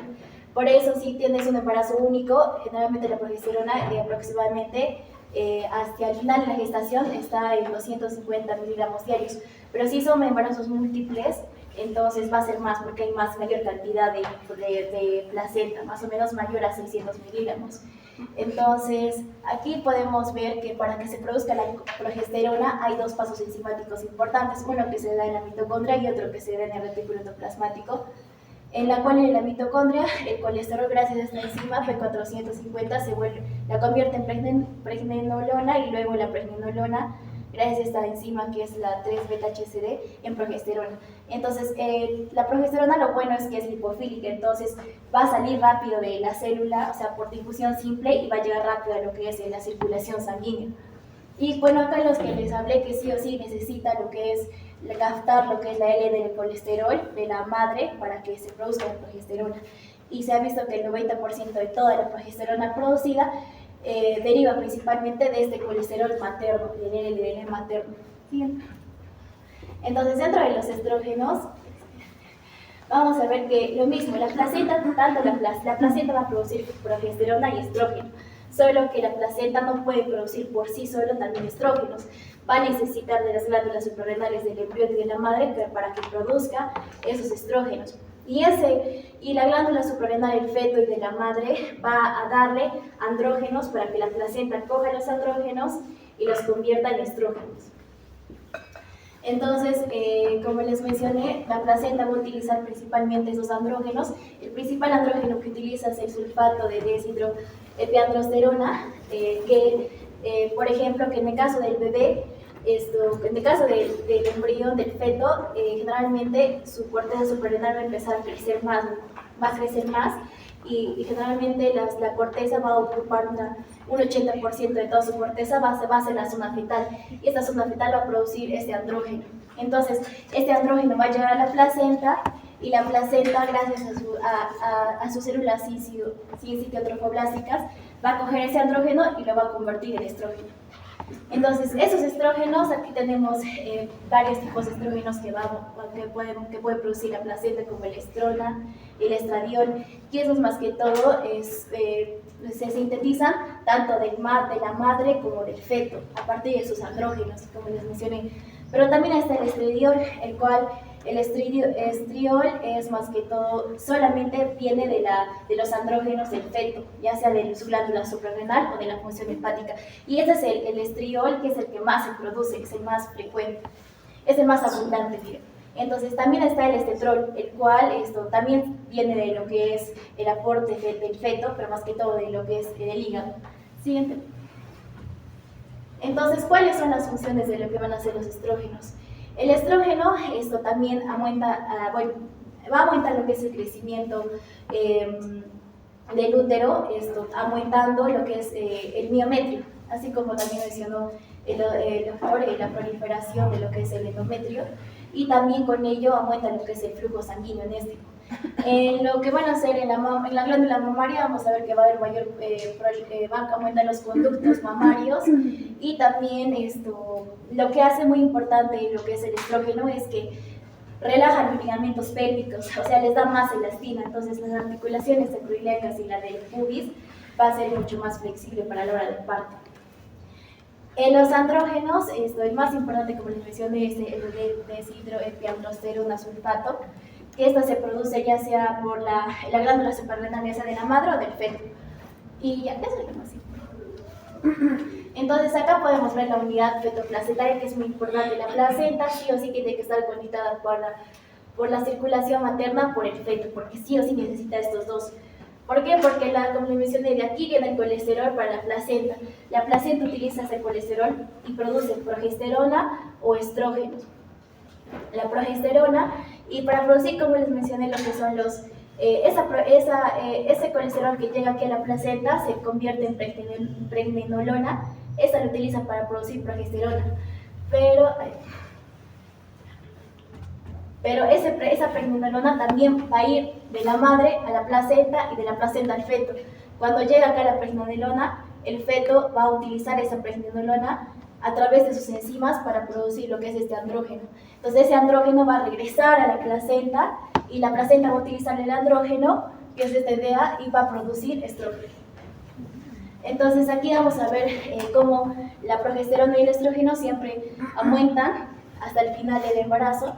Por eso, si tienes un embarazo único, generalmente la progesterona aproximadamente hacia el final de la gestación está en 250 miligramos diarios. Pero si son embarazos múltiples, entonces va a ser más porque hay mayor cantidad de placenta, más o menos mayor a 600 miligramos. Entonces, aquí podemos ver que para que se produzca la progesterona hay dos pasos enzimáticos importantes, uno que se da en la mitocondria y otro que se da en el retículo endoplasmático, en la cual en la mitocondria el colesterol gracias a esta enzima P450 la convierte en pregnenolona y luego la pregnenolona gracias a esta enzima que es la 3-beta-HCD en progesterona. Entonces, la progesterona lo bueno es que es lipofílica, entonces va a salir rápido de la célula, o sea, por difusión simple y va a llegar rápido a lo que es la circulación sanguínea. Y bueno, acá los que les hablé que sí o sí necesita lo que es captar lo que es la LDL del colesterol de la madre para que se produzca la progesterona. Y se ha visto que el 90% de toda la progesterona producida deriva principalmente de este colesterol materno, del LDL materno. ¿Sí? Entonces, dentro de los estrógenos, vamos a ver que lo mismo, la placenta va a producir progesterona y estrógeno, solo que la placenta no puede producir por sí solo también estrógenos, va a necesitar de las glándulas suprarrenales del embrión y de la madre para que produzca esos estrógenos. Y la glándula suprarrenal del feto y de la madre va a darle andrógenos para que la placenta coja los andrógenos y los convierta en estrógenos. Entonces, como les mencioné, la placenta va a utilizar principalmente esos andrógenos. El principal andrógeno que utiliza es el sulfato de deshidroepiandrosterona, por ejemplo, que en el caso del bebé, en el caso del embrión, del feto, generalmente su corteza suprarrenal va a empezar a crecer más, y generalmente la corteza va a ocupar un 80% de toda su corteza, va a ser la zona fetal, y esta zona fetal va a producir este andrógeno. Entonces, este andrógeno va a llegar a la placenta, y la placenta, gracias a sus células citiotrofoblásticas, va a coger ese andrógeno y lo va a convertir en estrógeno. Entonces, esos estrógenos, aquí tenemos varios tipos de estrógenos que puede producir la placenta, como el estrona, el estradiol, y esos más que todo se sintetizan tanto de la madre como del feto, a partir de sus andrógenos, como les mencioné. Pero también está el estradiol, el cual el estriol es más que todo, solamente viene de los andrógenos del feto, ya sea de su glándula suprarrenal o de la función hepática. Y ese es el estriol, que es el que más se produce, es el más frecuente, es el más abundante, miren. Entonces también está el estetrol, el cual también viene de lo que es el aporte del feto, pero más que todo de lo que es el hígado. Siguiente. Entonces, ¿cuáles son las funciones de lo que van a hacer los estrógenos? El estrógeno, también va a aumentar lo que es el crecimiento del útero, aumentando lo que es el miometrio, así como también mencionó el doctor, la proliferación de lo que es el endometrio, y también con ello aumenta lo que es el flujo sanguíneo en este. Lo que van a hacer en la glándula mamaria, vamos a ver que va a haber van a aumentar los conductos mamarios, y también lo que hace muy importante lo que es el estrógeno es que relaja los ligamentos pélvicos, o sea, les da más elastina, entonces las articulaciones sacroiliacas y la del pubis va a ser mucho más flexible para la hora del parto. En los andrógenos, el más importante, como les mencioné, es el deshidroepiandrosterona sulfato, que se produce ya sea por la glándula suprarrenal, ya sea de la madre o del feto. Y ya, eso es lo más importante. Entonces acá podemos ver la unidad fetoplacentaria, que es muy importante. La placenta sí o sí tiene que estar conectada por la circulación materna, por el feto, porque sí o sí necesita estos dos. ¿Por qué? Porque como les mencioné, de aquí viene el colesterol para la placenta. La placenta utiliza ese colesterol y produce progesterona o estrógenos. La progesterona, y para producir, como les mencioné, lo que son ese colesterol que llega aquí a la placenta se convierte en pregnenolona. Esta la utiliza para producir progesterona. Pero esa pregnenolona también va a ir de la madre a la placenta y de la placenta al feto. Cuando llega acá la pregnenolona, el feto va a utilizar esa pregnenolona a través de sus enzimas para producir lo que es este andrógeno. Entonces ese andrógeno va a regresar a la placenta y la placenta va a utilizar el andrógeno, que es esta idea, y va a producir estrógeno. Entonces aquí vamos a ver cómo la progesterona y el estrógeno siempre aumentan hasta el final del embarazo,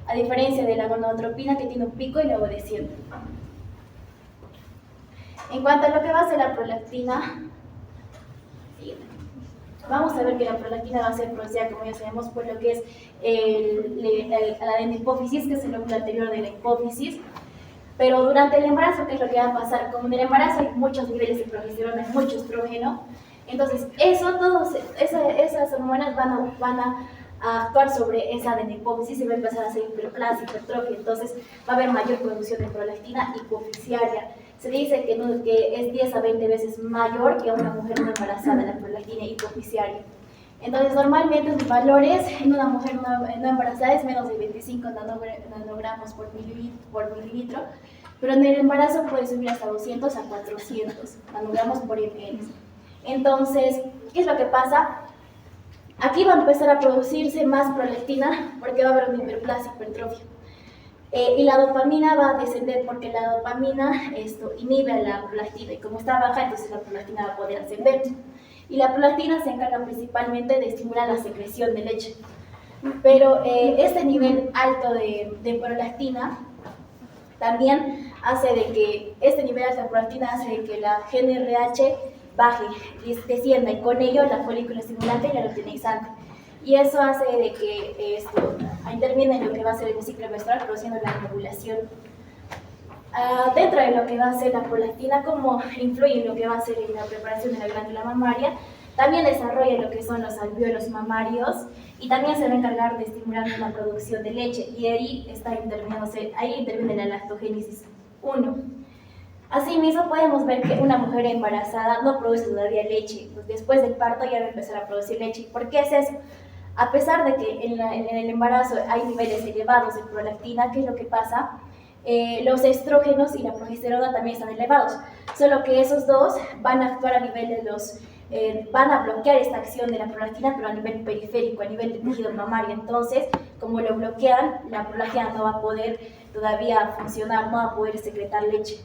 a diferencia de la gonadotropina, que tiene un pico y luego desciende. En cuanto a lo que va a ser la prolactina, vamos a ver que la prolactina va a ser producida, como ya sabemos, por lo que es la adenohipófisis, que es el lóbulo anterior de la hipófisis. Pero durante el embarazo, ¿qué es lo que va a pasar? Como en el embarazo hay muchos niveles de progesterona, hay mucho estrógeno, entonces esas hormonas van a actuar sobre esa adenohipófisis y va a empezar a hacer hiperplasia, hipertrofia. Entonces va a haber mayor producción de prolactina hipoficiaria. Se dice que es 10 a 20 veces mayor que a una mujer no embarazada la prolactina hipoficiaria. Entonces, normalmente los valores en una mujer no embarazada es menos de 25 nanogramos por mililitro, pero en el embarazo puede subir hasta 200 a 400 nanogramos por ml. Entonces, ¿qué es lo que pasa? Aquí va a empezar a producirse más prolactina porque va a haber una hiperplasia, hipertrofia. Y la dopamina va a descender porque la dopamina inhibe a la prolactina, y como está baja, entonces la prolactina va a poder ascender. Y la prolactina se encarga principalmente de estimular la secreción de leche. Pero este nivel alto de prolactina también hace de que la GnRH baje, descienda, y con ello la folícula estimulante y la luteinizante. Y eso hace de que interviene en lo que va a ser el ciclo menstrual, produciendo la ovulación. Dentro de lo que va a ser la prolactina, como influye en lo que va a ser la preparación de la glándula mamaria, también desarrolla lo que son los alvéolos mamarios, y también se va a encargar de estimular la producción de leche, y ahí interviene la lactogénesis 1. Asimismo, podemos ver que una mujer embarazada no produce todavía leche, pues después del parto ya va a empezar a producir leche. ¿Por qué es eso? A pesar de que en el embarazo hay niveles elevados de prolactina, ¿qué es lo que pasa? Los estrógenos y la progesterona también están elevados, solo que esos dos van a actuar a nivel de van a bloquear esta acción de la prolactina, pero a nivel periférico, a nivel de tejido mamario. Entonces, como lo bloquean, la prolactina no va a poder todavía funcionar, no va a poder secretar leche.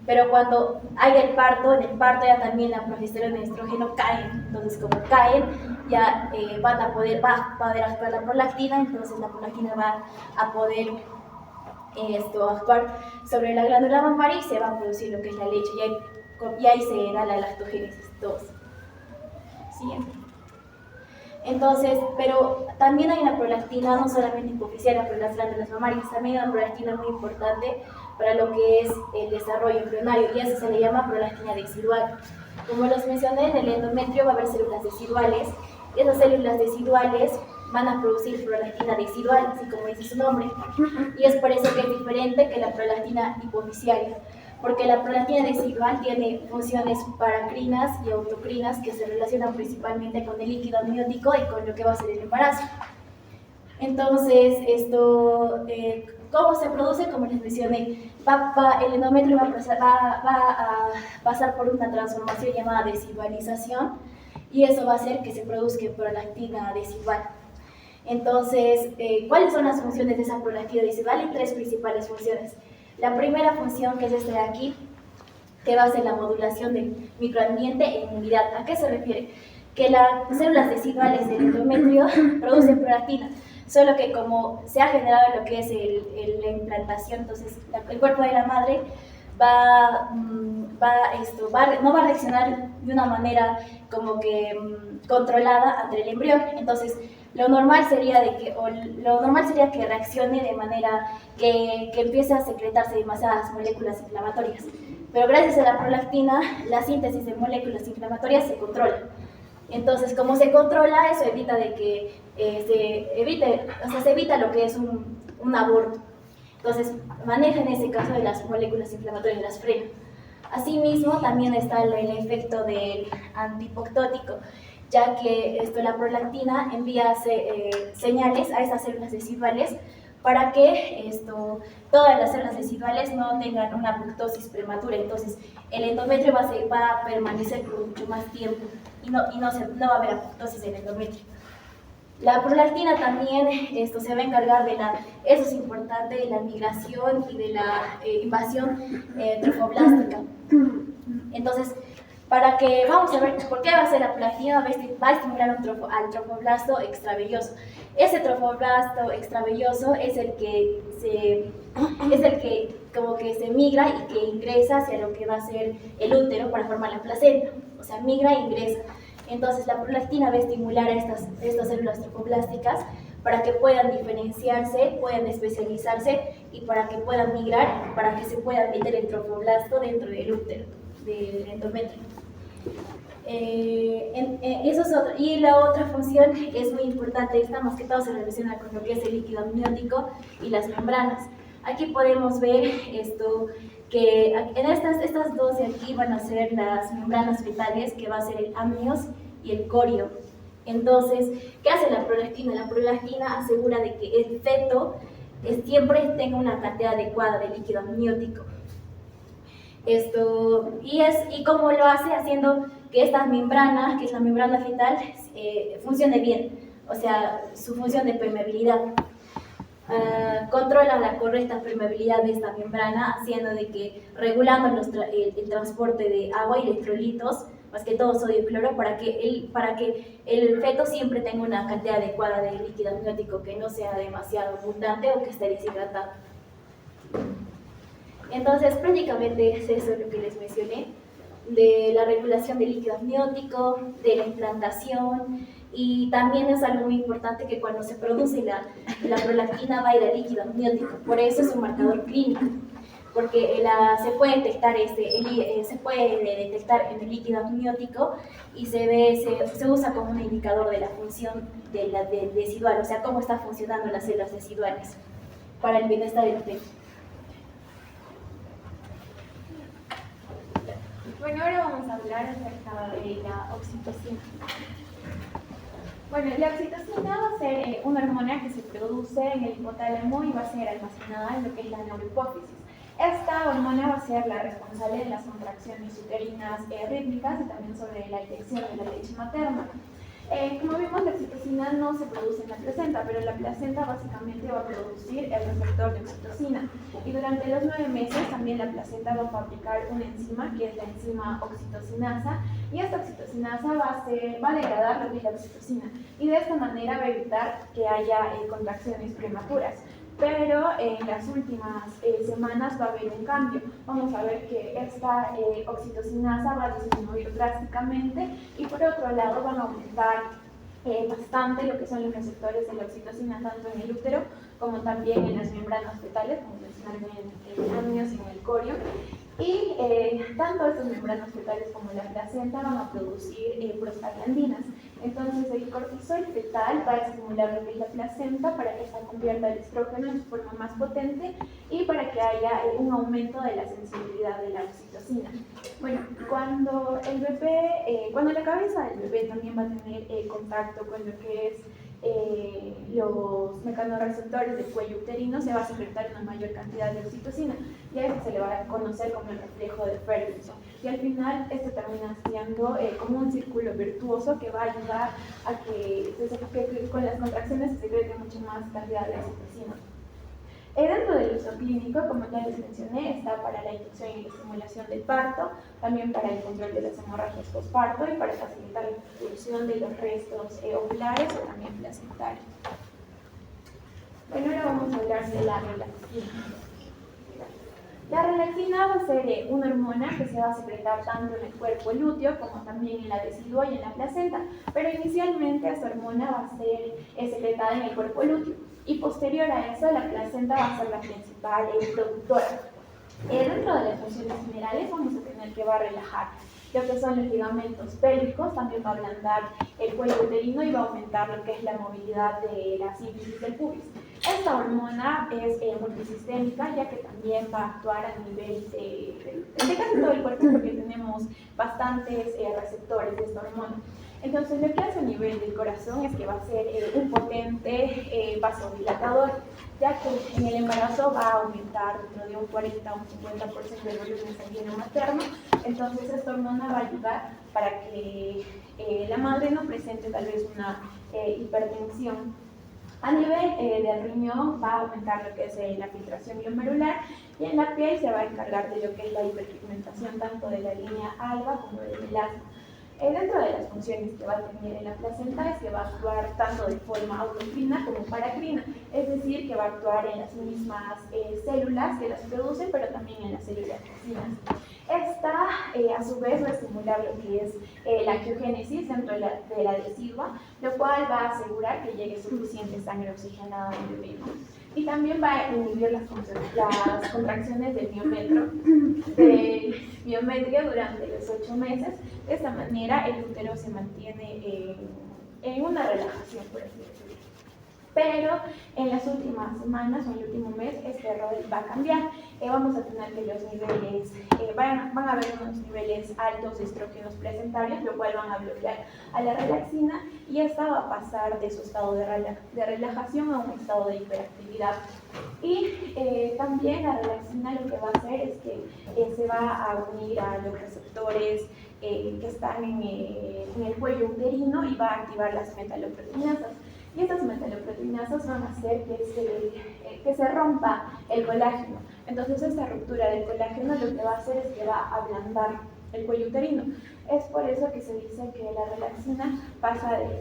Pero cuando hay el parto, en el parto ya también la progesterona y el estrógeno caen. Entonces, como caen, ya va a poder actuar la prolactina, entonces la prolactina va a poder actuar sobre la glándula mamaria y se va a producir lo que es la leche, y ahí se da la lactogénesis 2. Siguiente. Entonces, pero también hay una prolactina no solamente hipoficiaria para las glándulas mamarias, también hay una prolactina muy importante para lo que es el desarrollo embrionario, y eso se le llama prolactina decidual. Como los mencioné, en el endometrio va a haber células deciduales, y esas células deciduales van a producir prolactina decidual, así como dice su nombre, y es por eso que es diferente que la prolactina hipoficiaria, porque la prolactina decidual tiene funciones paracrinas y autocrinas que se relacionan principalmente con el líquido amniótico y con lo que va a ser el embarazo. Entonces, ¿cómo se produce? Como les mencioné, el endometrio va a pasar por una transformación llamada decidualización, y eso va a hacer que se produzca prolactina decidual. Entonces, ¿cuáles son las funciones de esa prolactina decidual? Hay tres principales funciones. La primera función, que es esta de aquí, que va a ser la modulación del microambiente e inmunidad. ¿A qué se refiere? Que las células deciduales del endometrio producen prolactina, solo que como se ha generado lo que es la implantación, entonces el cuerpo de la madre no va a reaccionar de una manera como que controlada ante el embrión. Entonces, lo normal sería que reaccione de manera que empiece a secretarse demasiadas moléculas inflamatorias. Pero gracias a la prolactina, la síntesis de moléculas inflamatorias se controla. Entonces, como se controla, eso evita de que se evita lo que es un aborto. Entonces, maneja en ese caso de las moléculas inflamatorias, las frena. Asimismo, también está el efecto del antipoptótico, ya que la prolactina envía señales a esas células residuales para que todas las células residuales no tengan una apoptosis prematura. Entonces, el endometrio va a permanecer por mucho más tiempo y no va a haber apoptosis del endometrio. La prolactina también se va a encargar eso es importante, de la migración y de la invasión trofoblástica. Entonces, vamos a ver por qué va a ser la prolactina, va a estimular al trofoblasto extravelloso. Ese trofoblasto extravelloso es el que como que se migra y que ingresa hacia lo que va a ser el útero para formar la placenta. O sea, migra e ingresa. Entonces, la prolactina va a estimular a estas células trofoblásticas para que puedan diferenciarse, puedan especializarse y para que puedan migrar, para que se pueda meter el trofoblasto dentro del útero, del endometrio. Eso es otro. Y la otra función es muy importante, esta más que todo se relaciona con lo que es el líquido amniótico y las membranas. Aquí podemos ver que en estas dos de aquí van a ser las membranas fetales, que va a ser el amnios y el corio. Entonces, ¿qué hace la prolactina? La prolactina asegura de que el feto siempre tenga una cantidad adecuada de líquido amniótico. Y cómo lo hace, haciendo que esta membrana, que es la membrana fetal, funcione bien, o sea, su función de permeabilidad. Controla la correcta permeabilidad de esta membrana, haciendo de que regulando el transporte de agua y electrolitos, más que todo sodio y cloro, para que el feto siempre tenga una cantidad adecuada de líquido amniótico, que no sea demasiado abundante o que esté deshidratado. Entonces, prácticamente es eso lo que les mencioné, de la regulación del líquido amniótico, de la implantación, y también es algo muy importante que cuando se produce la prolactina va a ir al líquido amniótico, por eso es un marcador clínico, porque se puede detectar en el líquido amniótico y se usa como un indicador de la función del residual, o sea, cómo están funcionando las células residuales para el bienestar del feto. Bueno, ahora vamos a hablar acerca de la oxitocina. Bueno, la oxitocina va a ser una hormona que se produce en el hipotálamo y va a ser almacenada en lo que es la neurohipófisis. Esta hormona va a ser la responsable de las contracciones uterinas rítmicas y también sobre la eyección de la leche materna. Como vimos, la oxitocina no se produce en la placenta, pero la placenta básicamente va a producir el receptor de oxitocina. Y durante los 9 meses también la placenta va a fabricar una enzima, que es la enzima oxitocinasa, y esta oxitocinasa va a degradar lo que es la oxitocina. Y de esta manera va a evitar que haya contracciones prematuras. Pero en las últimas semanas va a haber un cambio. Vamos a ver que esta oxitocinasa va a disminuir drásticamente y por otro lado van a aumentar bastante lo que son los receptores de la oxitocina tanto en el útero como también en las membranas fetales, como mencionaron en el amnios y en el corio. Y tanto estas membranas fetales como la placenta van a producir prostaglandinas. Entonces el cortisol fetal va a estimular lo que es la placenta para que esta convierta el estrógeno en su forma más potente y para que haya un aumento de la sensibilidad de la oxitocina. Bueno, cuando la cabeza del bebé también va a tener contacto con lo que es los mecanorreceptores del cuello uterino, se va a secretar una mayor cantidad de oxitocina y a eso se le va a conocer como el reflejo de Ferguson. Y al final esto termina siendo como un círculo virtuoso que va a ayudar a que con las contracciones se secrete mucho más cantidad de oxitocina. Dentro del uso clínico, como ya les mencioné, está para la inducción y la estimulación del parto, también para el control de las hemorragias postparto y para facilitar la expulsión de los restos ovulares o también placentarios. Bueno, ahora vamos a hablar de la relación. La relaxina va a ser una hormona que se va a secretar tanto en el cuerpo lúteo como también en la decidua y en la placenta, pero inicialmente esta hormona va a ser secretada en el cuerpo lúteo y posterior a eso la placenta va a ser la principal productora. Dentro de las funciones generales vamos a tener que va a relajar lo que son los ligamentos pélvicos, también va a ablandar el cuello uterino y va a aumentar lo que es la movilidad de la sínfisis del pubis. Esta hormona es multisistémica, ya que también va a actuar a nivel de casi todo el cuerpo porque tenemos bastantes receptores de esta hormona. Entonces, lo que hace a nivel del corazón es que va a ser un potente vasodilatador, ya que en el embarazo va a aumentar dentro de un 40 a un 50% del volumen sanguíneo materno. Entonces, esta hormona va a ayudar para que la madre no presente tal vez una hipertensión. A nivel del riñón va a aumentar lo que es la filtración glomerular y en la piel se va a encargar de lo que es la hiperpigmentación tanto de la línea alba como del melasma. Dentro de las funciones que va a tener en la placenta es que va a actuar tanto de forma autocrina como paracrina, es decir, que va a actuar en las mismas células que las producen, pero también en las células vecinas. Esta, a su vez, va a estimular lo que es la angiogénesis dentro de la decidua, lo cual va a asegurar que llegue suficiente sangre oxigenada al bebé. Y también va a inhibir las contracciones del miometrio durante los 8 meses. De esta manera, el útero se mantiene en una relajación, por así decirlo. Pero en las últimas semanas o en el último mes este rol va a cambiar. Vamos a tener que los niveles, van a haber unos niveles altos de estrógenos placentarios, lo cual van a bloquear a la relaxina y esta va a pasar de su estado de relajación a un estado de hiperactividad. Y también la relaxina lo que va a hacer es que se va a unir a los receptores que están en el cuello uterino y va a activar las metaloproteinasas. Y estas metaloproteinasas van a hacer que se rompa el colágeno. Entonces, esta ruptura del colágeno lo que va a hacer es que va a ablandar el cuello uterino. Es por eso que se dice que la relaxina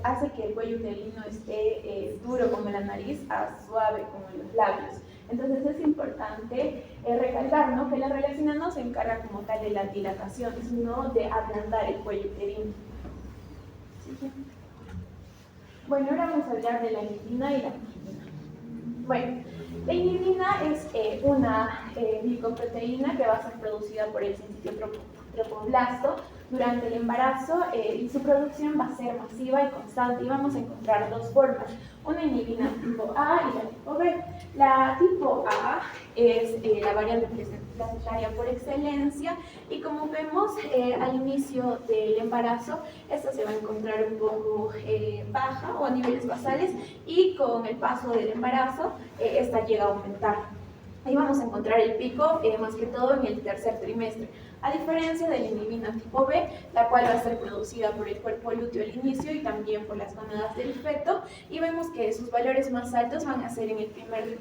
hace que el cuello uterino esté duro como la nariz a suave como los labios. Entonces, es importante recalcar, ¿no?, que la relaxina no se encarga como tal de la dilatación, sino de ablandar el cuello uterino. ¿Sí? Bueno, ahora vamos a hablar de la inhibina y la anhibina. Bueno, la inhibina es una glicoproteína que va a ser producida por el sincitio tropoblasto durante el embarazo y su producción va a ser masiva y constante y vamos a encontrar dos formas, una inhibina tipo A y la tipo B. La tipo A es la variante placentaria por excelencia y como vemos al inicio del embarazo esta se va a encontrar un poco baja o a niveles basales y con el paso del embarazo esta llega a aumentar. Ahí vamos a encontrar el pico más que todo en el tercer trimestre, a diferencia de la inhibina tipo B, la cual va a ser producida por el cuerpo lúteo al inicio y también por las gónadas del feto, y vemos que sus valores más altos van a ser en el primer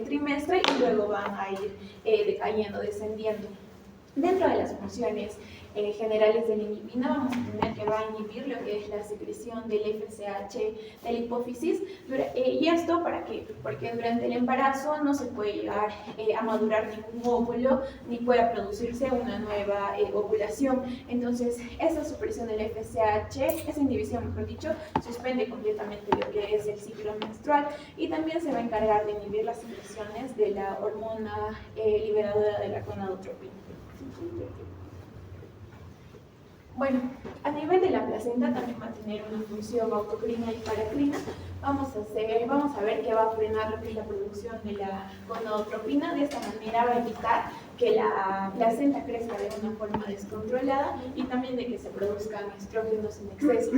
trimestre y luego van a ir decayendo, descendiendo. Dentro de las funciones generales de la inhibina vamos a tener que va a inhibir lo que es la secreción del FSH de la hipófisis y esto ¿para qué? Porque durante el embarazo no se puede llegar a madurar ningún óvulo ni puede producirse una nueva ovulación. Entonces esa supresión del FSH, esa inhibición mejor dicho, suspende completamente lo que es el ciclo menstrual y también se va a encargar de inhibir las secreciones de la hormona liberadora de la gonadotropina. Bueno, a nivel de la placenta también va a tener una función autocrina y paracrina. Vamos a ver que va a frenar lo que es la producción de la gonadotropina. De esta manera va a evitar que la placenta crezca de una forma descontrolada y también de que se produzcan estrógenos en exceso.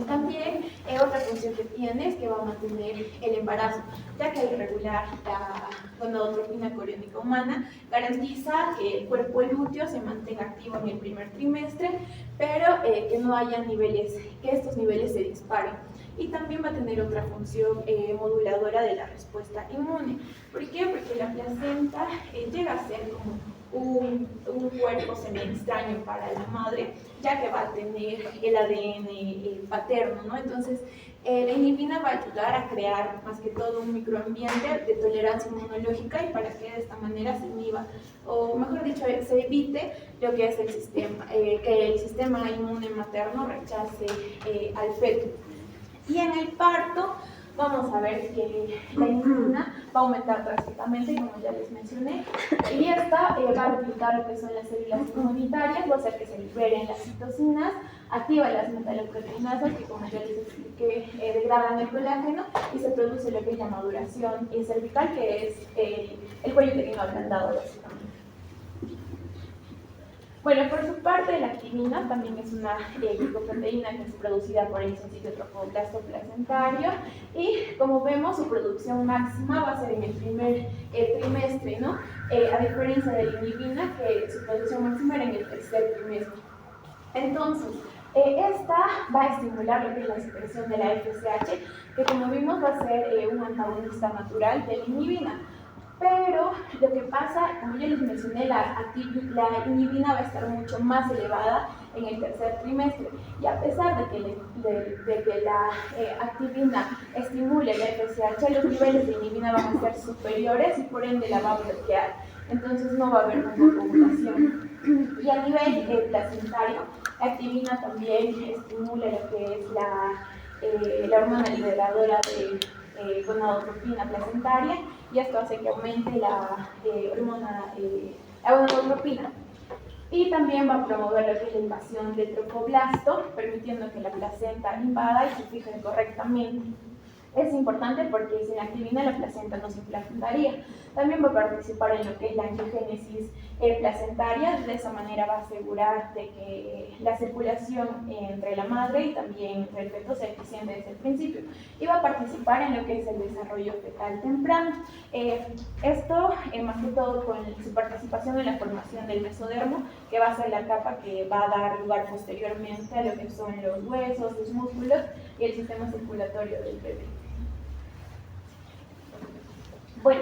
También otra función que tiene es que va a mantener el embarazo, ya que al regular la gonadotropina coriónica humana garantiza que el cuerpo lúteo se mantenga activo en el primer trimestre, pero que no haya niveles, que estos niveles se disparen. Y también va a tener otra función moduladora de la respuesta inmune. ¿Por qué? Porque la placenta llega a ser como un cuerpo semi-extraño para la madre, ya que va a tener el ADN paterno, ¿no? Entonces, la inhibina va a ayudar a crear más que todo un microambiente de tolerancia inmunológica y para que de esta manera se inhiba, o mejor dicho, se evite lo que es el sistema, que el sistema inmune materno rechace al feto. Y en el parto vamos a ver que la insulina va a aumentar drásticamente, como ya les mencioné, y esta va a reclutar lo que son las células inmunitarias, va a hacer que se liberen las citocinas, activa las metaloproteinasas, que como ya les expliqué, degradan el colágeno, y se produce lo que es la maduración cervical, que es el cuello uterino ablandado, básicamente. Bueno, por su parte, la activina también es una glicoproteína que es producida por el sencillo tropoblasto placentario y como vemos su producción máxima va a ser en el primer trimestre, ¿no? A diferencia de la inhibina que su producción máxima era en el tercer trimestre. Entonces, esta va a estimular lo que es la secreción de la FSH, que como vimos va a ser un antagonista natural de la inhibina. Pero lo que pasa, como ya les mencioné, la inhibina va a estar mucho más elevada en el tercer trimestre. Y a pesar de que la activina estimule la FSH, los niveles de inhibina van a ser superiores y por ende la va a bloquear. Entonces no va a haber ninguna ovulación. Y a nivel placentario, la activina también estimula lo que es la hormona liberadora de gonadotropina placentaria y esto hace que aumente la gonadotropina y también va a promover lo que es la invasión del tropoblasto, permitiendo que la placenta invada y se fije correctamente. Es importante porque sin la activina la placenta no se implantaría. También va a participar en lo que es la angiogénesis placentaria, de esa manera va a asegurar de que la circulación entre la madre y también entre el feto sea eficiente desde el principio. Y va a participar en lo que es el desarrollo fetal temprano. Esto, más que todo, con su participación en la formación del mesodermo, que va a ser la capa que va a dar lugar posteriormente a lo que son los huesos, los músculos y el sistema circulatorio del bebé. Bueno,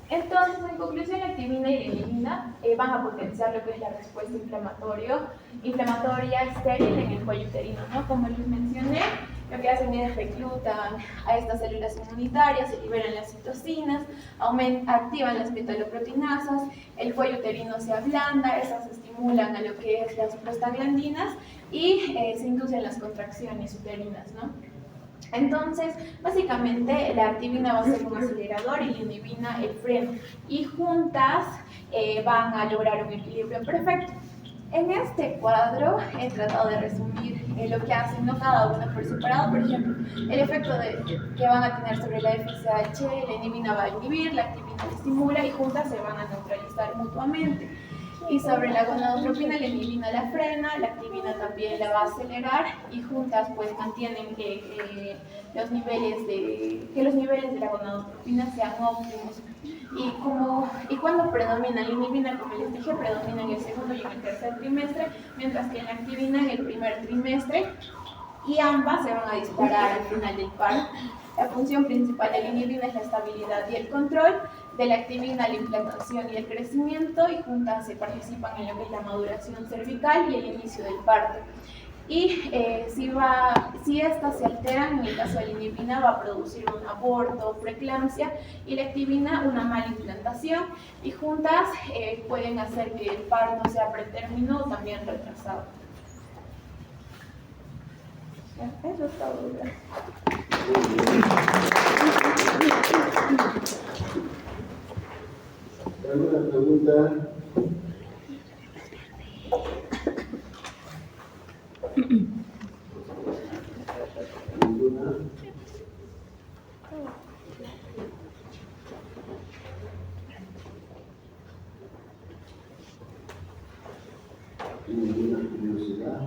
entonces, en conclusión, la activina y la inhibina van a potenciar lo que es la respuesta inflamatoria estéril en el cuello uterino, ¿no? Como les mencioné, lo que hacen es reclutan a estas células inmunitarias, se liberan las citocinas, activan las metaloproteinasas, el cuello uterino se ablanda, esas estimulan a lo que es las prostaglandinas y se inducen las contracciones uterinas, ¿no? Entonces, básicamente la activina va a ser un acelerador y la inhibina el freno y juntas van a lograr un equilibrio perfecto. En este cuadro he tratado de resumir lo que hacen, no cada una por separado. Por ejemplo, el efecto que van a tener sobre la FSH, la inhibina va a inhibir, la activina la estimula y juntas se van a neutralizar mutuamente. Y sobre la gonadotropina, la inhibina la frena, la activina también la va a acelerar y juntas pues mantienen que los niveles de la gonadotropina sean óptimos. Y cuando predomina la inhibina, como les dije, predomina en el segundo y en el tercer trimestre, mientras que la activina en el primer trimestre, y ambas se van a disparar al final del parto. La función principal de la inhibina es la estabilidad y el control, de la activina la implantación y el crecimiento, y juntas se participan en lo que es la maduración cervical y el inicio del parto. Y si estas se alteran, en el caso de la inhibina va a producir un aborto, preeclampsia, y la activina una mala implantación, y juntas pueden hacer que el parto sea pretérmino o también retrasado. Eso es todo. ¿Alguna pregunta? ¿Ninguna? ¿Ninguna curiosidad?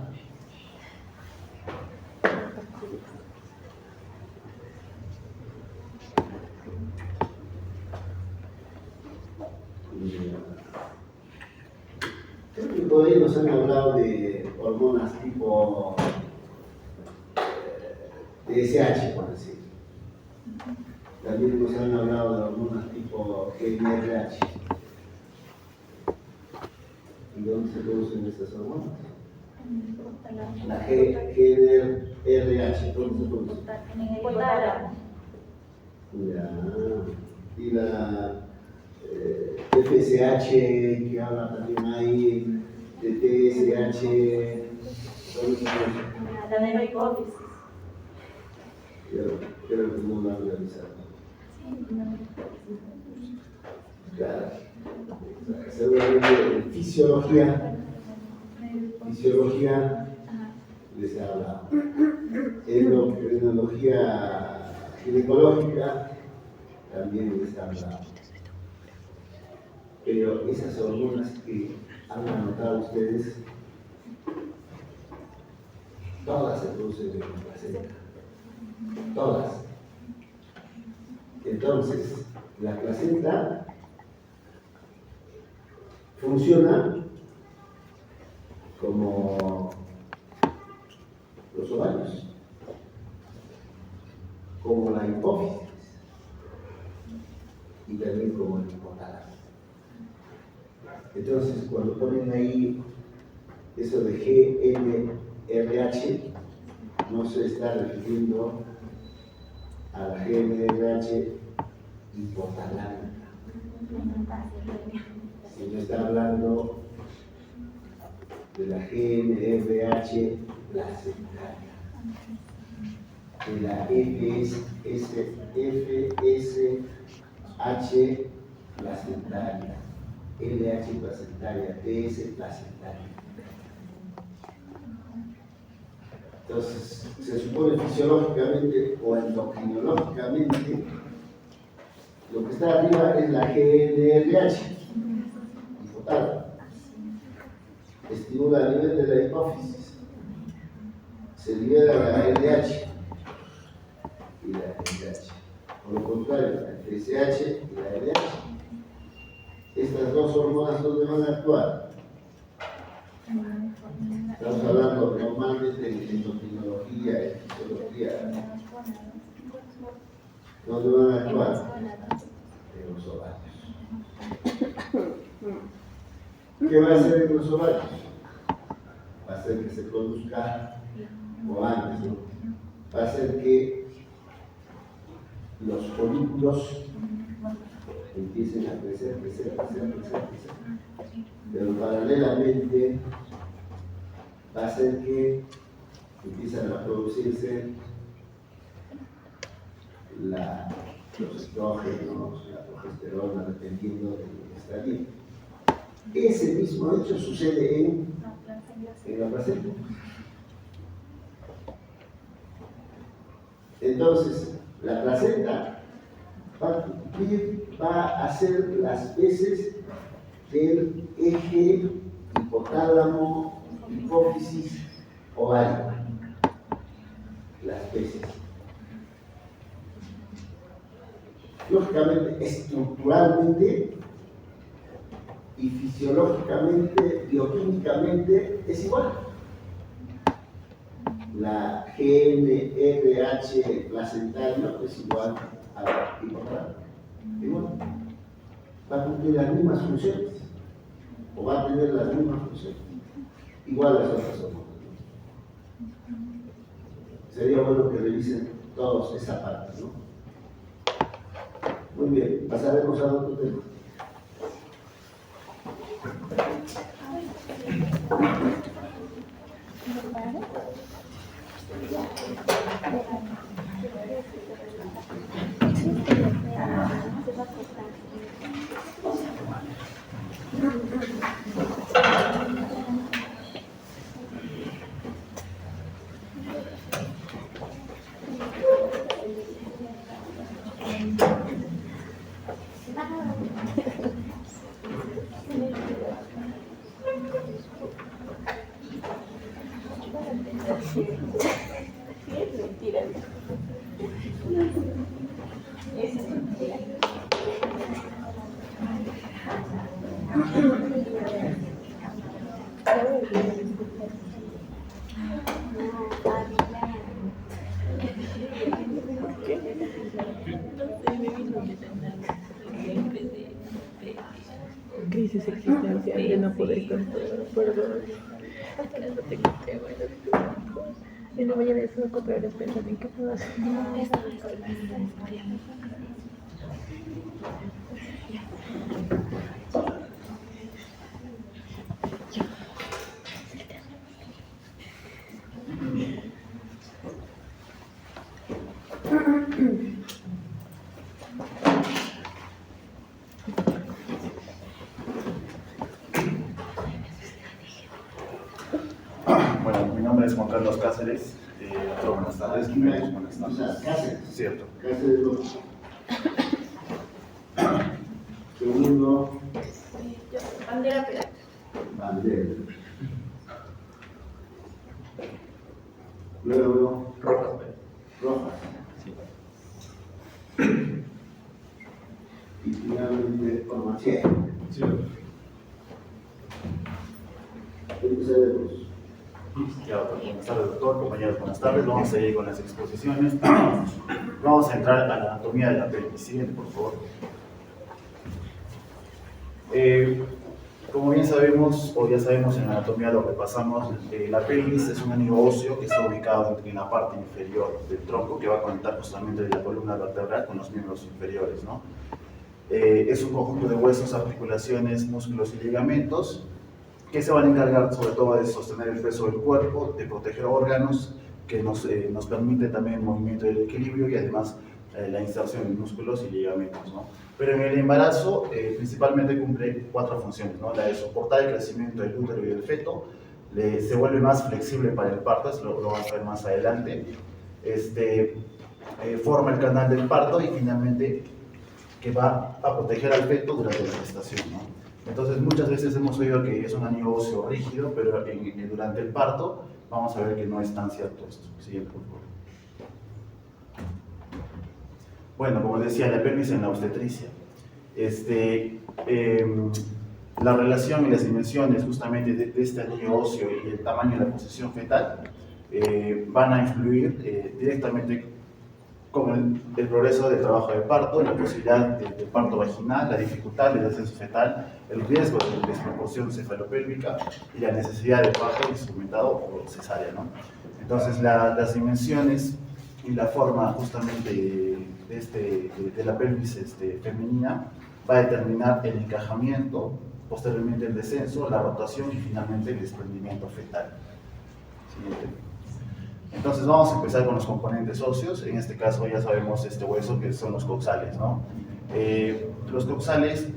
Creo que por ahí nos han hablado de hormonas tipo TSH, por decir. También nos han hablado de hormonas tipo GnRH. ¿Y dónde se producen estas hormonas? La GnRH, ¿dónde se produce? En el hipotálamo. Ya. Y la FSH, que habla también ahí, de TSH, ¿dónde se produce? La neurohipófisis. Yo creo que no la han realizado. Claro. Seguramente en fisiología les he hablado. Endocrinología ginecológica también les he hablado. Pero esas hormonas que han anotado ustedes, todas se producen en la placenta. Todas. Entonces, la placenta funciona como los ovarios, como la hipófisis y también como el hipotálamo. Entonces, cuando ponen ahí eso de GnRH, no se está refiriendo a la GnRH hipotalámica, sino está hablando de la GnRH placentaria, de la FSH placentaria, LH placentaria, TS placentaria. Entonces, se supone fisiológicamente o endocrinológicamente, lo que está arriba es la GnRH, hipotálamo. Estimula a nivel de la hipófisis. Se libera la LH y la LH. Por lo contrario, la FSH y la LH. Estas dos hormonas, ¿dónde van a actuar? Estamos hablando normalmente de endocrinología y fisiología. ¿Dónde van a actuar? En los ovarios. ¿Qué va a hacer en los ovarios? Va a hacer que se produzca, o antes, ¿no? Va a hacer que los folículos empiecen a crecer. Pero paralelamente va a hacer que empiezan a producirse los estrógenos, la progesterona, dependiendo de lo que está allí. Ese mismo hecho sucede en la placenta. Entonces, la placenta va a hacer las veces del eje hipotálamo, hipófisis, ovario. Las veces. Lógicamente, estructuralmente y fisiológicamente, bioquímicamente, es igual. La GnRH placentario es igual a la hipotálamo. Igual. Va a cumplir las mismas funciones, o va a tener las mismas funciones, igual las otras hormonas. Sería bueno que revisen todos esa parte, ¿no? Muy bien, pasaremos a otro tema. crisis existencial de no poder controlar, perdón. Hasta no tengo tema en el trabajo. En la mañana estuve 4 horas pensando en qué puedo hacer. Bueno, mi nombre es Juan Carlos Cáceres. Buenas tardes. Buenas tardes. Cáceres. Cierto. Cáceres 2. Segundo, Bandera Peralta. Bandera. Luego, Rojas. Rojas. Y finalmente, Ormaché. Cierto. Empezaremos. Ya, buenas tardes, doctor. Compañeros, buenas tardes. Vamos a seguir con las exposiciones. Vamos a entrar a la anatomía de la pelvis. Siguiente, por favor. Como bien sabemos, o ya sabemos en la anatomía lo que pasamos, la pelvis es un anillo óseo que está ubicado en la parte inferior del tronco, que va a conectar justamente la columna vertebral con los miembros inferiores, ¿no? Es un conjunto de huesos, articulaciones, músculos y ligamentos que se van a encargar sobre todo de sostener el peso del cuerpo, de proteger órganos, que nos permite también el movimiento del equilibrio y además la inserción de músculos y ligamentos, ¿no? Pero en el embarazo principalmente cumple 4 funciones, ¿no? La de soportar el crecimiento del útero y del feto, se vuelve más flexible para el parto, eso lo vamos a ver más adelante, forma el canal del parto y finalmente que va a proteger al feto durante la gestación, ¿no? Entonces muchas veces hemos oído que es un anillo óseo rígido, pero durante el parto vamos a ver que no es tan cierto esto. Siguiente, por favor. Bueno, como decía, la pelvis en la obstetricia. La relación y las dimensiones justamente de este anillo óseo y el tamaño de la posición fetal van a influir directamente con el progreso del trabajo de parto, la posibilidad de parto vaginal, la dificultad del descenso fetal, el riesgo de desproporción cefalopélvica y la necesidad de parto instrumentado o cesárea, ¿no? Entonces, las dimensiones y la forma justamente de la pelvis femenina va a determinar el encajamiento, posteriormente el descenso, la rotación y finalmente el desprendimiento fetal. Siguiente. Entonces vamos a empezar con los componentes óseos. En este caso ya sabemos este hueso que son los coxales, ¿no? Los coxales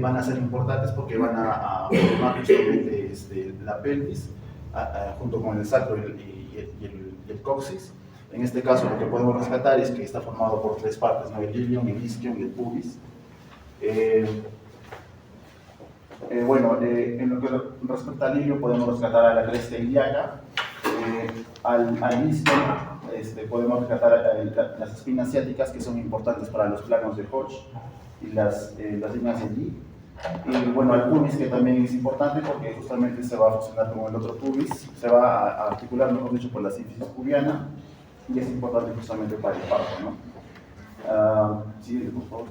van a ser importantes porque van a formar justamente la pelvis junto con el sacro y el coxis. En este caso lo que podemos rescatar es que está formado por 3 partes, ¿no? El ilion, el isquion y el pubis. En lo que respecta al ilion podemos rescatar a la cresta ilíaca. Al isquion podemos rescatar las espinas ciáticas que son importantes para los planos de Hodge y las líneas de Lee. Y bueno, al pubis que también es importante porque justamente se va a fusionar con el otro pubis, se va a articular, mejor dicho, por la sínfisis pubiana y es importante justamente para el parto, ¿no? Sí, por favor.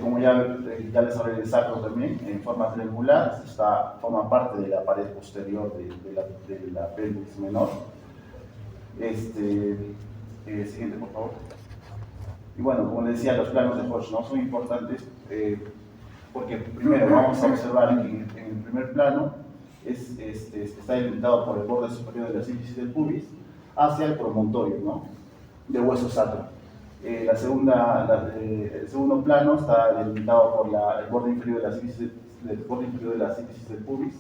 Como ya les hablé del sacro también, en forma triangular, forma parte de la pared posterior de la pelvis menor. Siguiente, por favor. Y bueno, como les decía, los planos de Hodge, ¿no? Son importantes porque primero vamos a observar que en el primer plano está delimitado por el borde superior de la sínfisis del pubis hacia el promontorio, ¿no? Del hueso sacro. El segundo plano está delimitado por el borde inferior de la sínfisis del pubis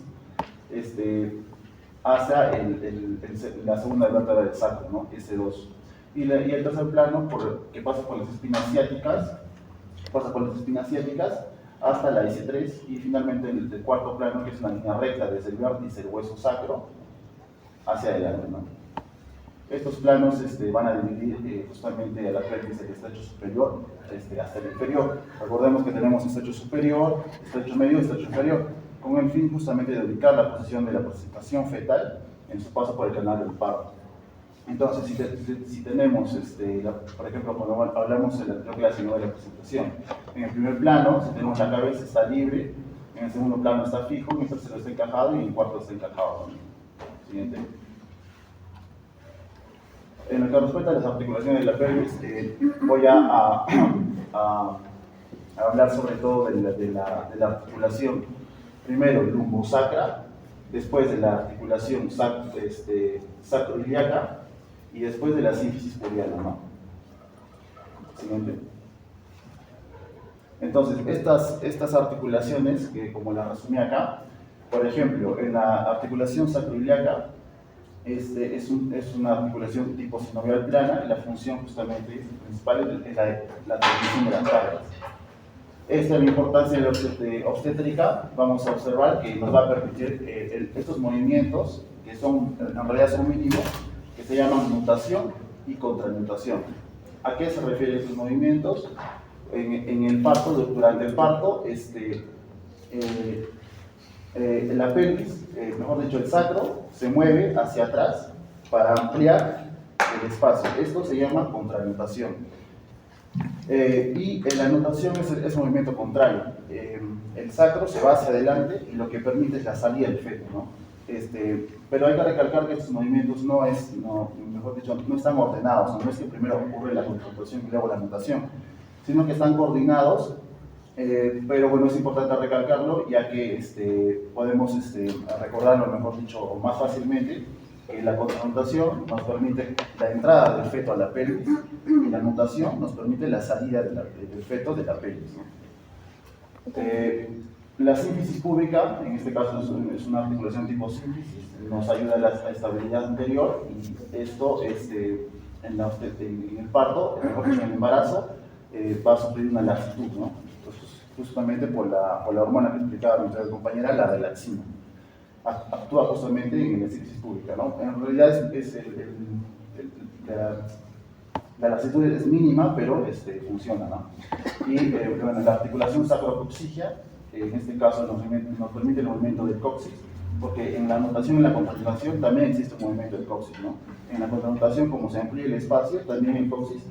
hacia la segunda vértebra del sacro, ¿no? S2. Y el tercer plano que pasa por las espinas ciáticas, hasta la S3 y finalmente el cuarto plano que es una línea recta desde el vértice del hueso sacro hacia adelante, ¿no? Estos planos van a dividir justamente a la pelvis del estrecho superior hasta el inferior. Recordemos que tenemos estrecho superior, estrecho medio y estrecho inferior, con el fin justamente de ubicar la posición de la presentación fetal en su paso por el canal del parto. Entonces, si tenemos, por ejemplo, cuando hablamos en la anterior clase, ¿no?, de la presentación, en el primer plano, si tenemos la cabeza está libre, en el segundo plano está fijo, en el tercero está encajado y en el cuarto está encajado. Siguiente. En lo que respecta a las articulaciones de la pelvis, voy a hablar sobre todo de la articulación, primero lumbosacra, después de la articulación sacroiliaca y después de la sínfisis pubiana, ¿no? Siguiente. Entonces, estas articulaciones, que como las resumí acá, por ejemplo, en la articulación sacroiliaca, es una articulación tipo sinovial plana y la función justamente principal es la transmisión de las cargas. Esta es la importancia de la obstétrica. Vamos a observar que nos va a permitir estos movimientos, que en realidad son mínimos, que se llaman nutación y contranutación. ¿A qué se refieren estos movimientos? En el parto, durante el parto, la pelvis, mejor dicho el sacro, se mueve hacia atrás para ampliar el espacio. Esto se llama contranutación. Y la nutación es movimiento contrario. El sacro se va hacia adelante y lo que permite es la salida del feto, ¿no? Pero hay que recalcar que estos movimientos no están ordenados, no es que primero ocurre la contranutación y luego la nutación, sino que están coordinados. Pero bueno, es importante recalcarlo, ya que podemos recordarlo, mejor dicho, más fácilmente, que la contranutación nos permite la entrada del feto a la pelvis y la nutación nos permite la salida del feto de la pelvis, ¿no? La sínfisis púbica, en este caso es una articulación tipo sínfisis, nos ayuda a la estabilidad anterior y esto en el parto, mejor dicho, en el embarazo, va a sufrir una laxitud, ¿no? Justamente por la hormona que explicaba nuestra compañera, la relaxina. Actúa justamente en la sínfisis púbica, ¿no? En realidad la laxitud es mínima, pero funciona, ¿no? Y bueno, la articulación sacrocoxigia, en este caso nos permite el movimiento del coxis, porque en la nutación y en la contranutación también existe un movimiento del coxis, ¿no? En la contranutación, como se amplía el espacio, también el coxis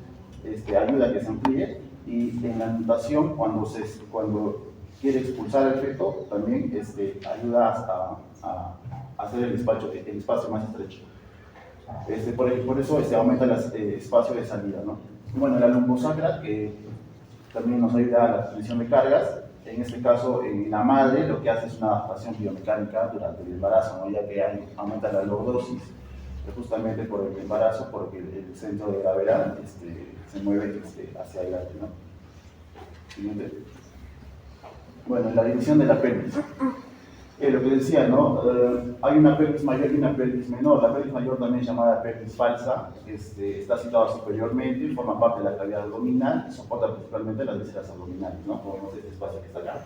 ayuda a que se amplíe, y en la nutación, cuando quiere expulsar el feto, también ayuda a hacer el espacio más estrecho. Por eso aumenta el espacio de salida, ¿no? Y bueno, la lumbosacra, que también nos ayuda a la transmisión de cargas. En este caso, en la madre lo que hace es una adaptación biomecánica durante el embarazo, ¿no? Ya que aumenta la lordosis, justamente por el embarazo, porque el centro de gravedad se mueve hacia adelante, ¿no? Siguiente. Bueno, la división de la pelvis. Lo que decía, ¿no? Hay una pelvis mayor y una pelvis menor. La pelvis mayor, también llamada pelvis falsa, está situada superiormente, forma parte de la cavidad abdominal y soporta principalmente las vísceras abdominales, ¿no? Como vemos este espacio que está acá.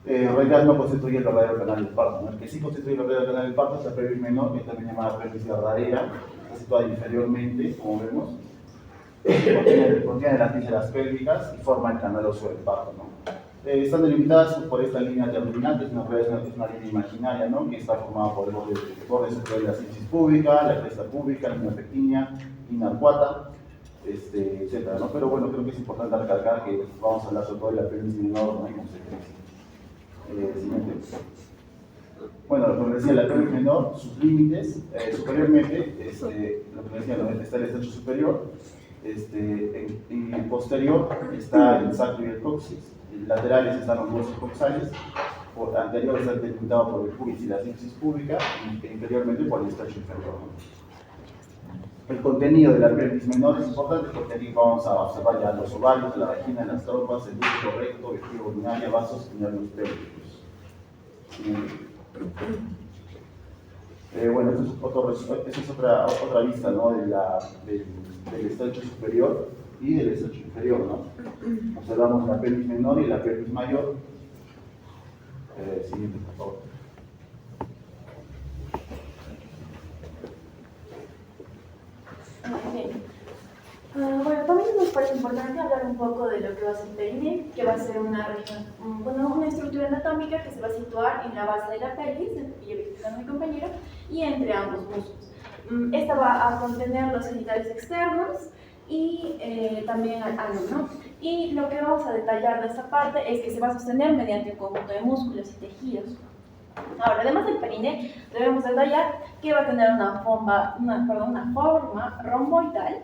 En realidad no constituye el verdadero canal del parto, ¿no? El que sí constituye el verdadero canal del parto es la pelvis menor, que también llamada pelvis verdadera, está situada inferiormente, como vemos. Contiene las vísceras pélvicas y forma el canal óseo del parto, ¿no? Están delimitadas por esta línea terminante, es una línea imaginaria, ¿no? Que está formada por el borde superior de la sínfisis púbica, la cresta púbica, la línea pectinia, línea arcuata, etc., ¿no? Pero bueno, creo que es importante recalcar que vamos a hablar sobre todo de la pelvis menor, ¿no? Siguiente. Bueno, lo que decía, la pelvis menor, sus límites, superiormente, lo que decía, ¿no? Está el estrecho superior, en el posterior está el sacro y el coxis. Laterales están los huesos coxales, anterior está delimitado por el pubis y la sínfisis púbica, y interiormente por el estrecho inferior. El contenido de la pelvis menor es importante porque aquí vamos a observar ya los ovarios, la vagina, las trompas, el útero recto, vejiga urinaria, vasos y nervios pélvicos. Bueno, esta es otra vista, ¿no? del estrecho superior y del estrecho inferior, ¿no? Observamos la pelvis menor y la pelvis mayor. Siguiente, por favor. Bueno, también nos parece importante hablar un poco de lo que va a ser el perineo, que va a ser una estructura anatómica que se va a situar en la base de la pelvis, y el explicando mi compañero, y entre ambos músculos. Esta va a contener los genitales externos y también al ano, ¿no? Y lo que vamos a detallar de esta parte es que se va a sostener mediante un conjunto de músculos y tejidos. Ahora, además del perine, debemos detallar que va a tener una forma romboidal,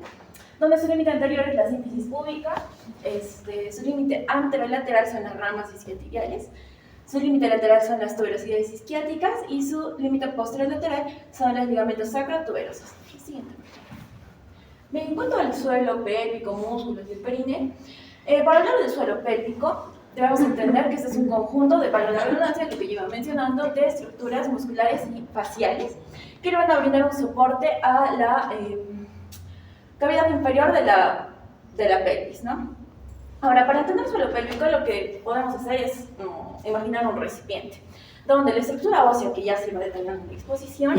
donde su límite anterior es la sínfisis púbica, su límite anterolateral son las ramas isquiotibiales, su límite lateral son las tuberosidades isquiáticas y su límite posterior lateral son los ligamentos sacrotuberosos. Siguiente. Bien, en cuanto al suelo pélvico, músculos y el perine, para hablar del suelo pélvico, debemos entender que este es un conjunto de, para la redundancia, lo que llevo mencionando, de estructuras musculares y faciales que le van a brindar un soporte a la cavidad inferior de la pelvis, ¿no? Ahora, para entender el suelo pélvico, lo que podemos hacer es imaginar un recipiente, donde la estructura ósea, que ya se va detallando en la exposición,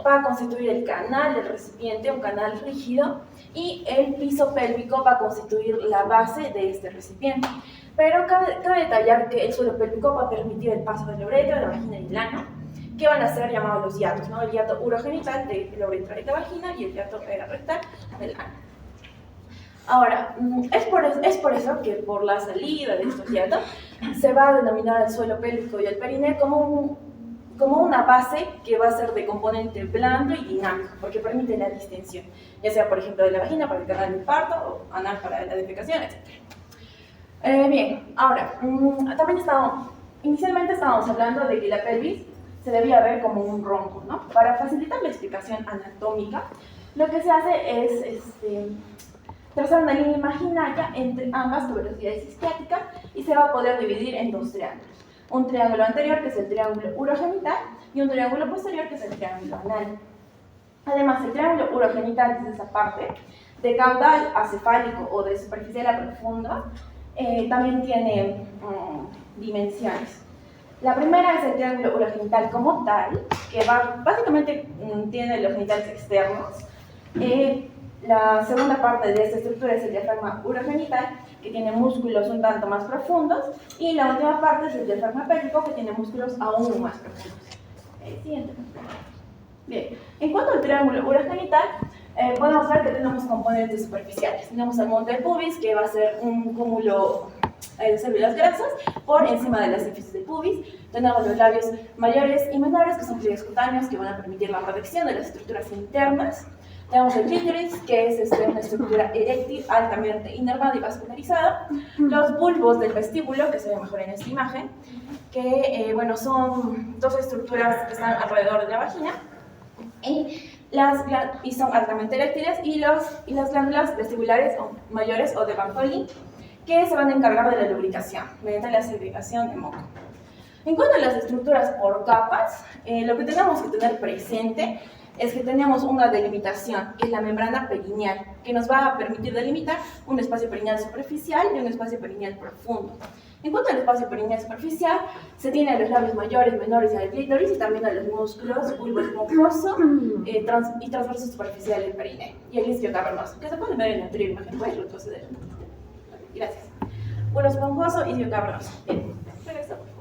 va a constituir el canal del recipiente, un canal rígido, y el piso pélvico va a constituir la base de este recipiente. Pero cabe detallar que el suelo pélvico va a permitir el paso de la uretra, la vagina y el ano, que van a ser llamados los hiatos, ¿no? El hiato urogenital de la uretra y la vagina y el hiato rectal del ano. Ahora, es por eso que por la salida de estos hiatos se va a denominar el suelo pélvico y el perine como una base que va a ser de componente blando y dinámico, porque permite la distensión, ya sea, por ejemplo, de la vagina para el canal del parto o anal para la defecación, etc. Bien, ahora, inicialmente estábamos hablando de que la pelvis se debía ver como un rombo, ¿no? Para facilitar la explicación anatómica, lo que se hace es trazar una línea imaginaria entre ambas tuberosidades isquiáticas y se va a poder dividir en dos triángulos. Un triángulo anterior, que es el triángulo urogenital, y un triángulo posterior, que es el triángulo anal. Además, el triángulo urogenital, que es esa parte, de caudal acefálico o de superficial a profundo, también tiene dimensiones. La primera es el triángulo urogenital como tal, que básicamente tiene los genitales externos. La segunda parte de esta estructura es el diafragma urogenital, que tiene músculos un tanto más profundos, y la última parte es el diafragma pélvico, que tiene músculos aún más profundos. Siguiente. Bien, en cuanto al triángulo urogenital, podemos ver que tenemos componentes superficiales. Tenemos el monte pubis, que va a ser un cúmulo de células grasas por encima de la sínfisis del pubis. Tenemos los labios mayores y menores, que son pliegues cutáneos, que van a permitir la protección de las estructuras internas. Tenemos el clítoris, que es una estructura eréctil altamente inervada y vascularizada. Los bulbos del vestíbulo, que se ve mejor en esta imagen, que son dos estructuras que están alrededor de la vagina. Y son altamente eréctiles, y las glándulas vestibulares o mayores o de Bartholin, que se van a encargar de la lubricación mediante la segregación de moco. En cuanto a las estructuras por capas, lo que tenemos que tener presente es que tenemos una delimitación, que es la membrana perineal, que nos va a permitir delimitar un espacio perineal superficial y un espacio perineal profundo. En cuanto al espacio perineal superficial, se tiene a los labios mayores, menores y al clítoris, y también a los músculos bulbo esponjoso y transverso superficial del perineo, y el isquio cavernoso, que se puede ver en la anterior imagen. ¿Puedes retroceder? Gracias. Bulbo esponjoso y isquio cavernoso. Bien, regresa, por favor.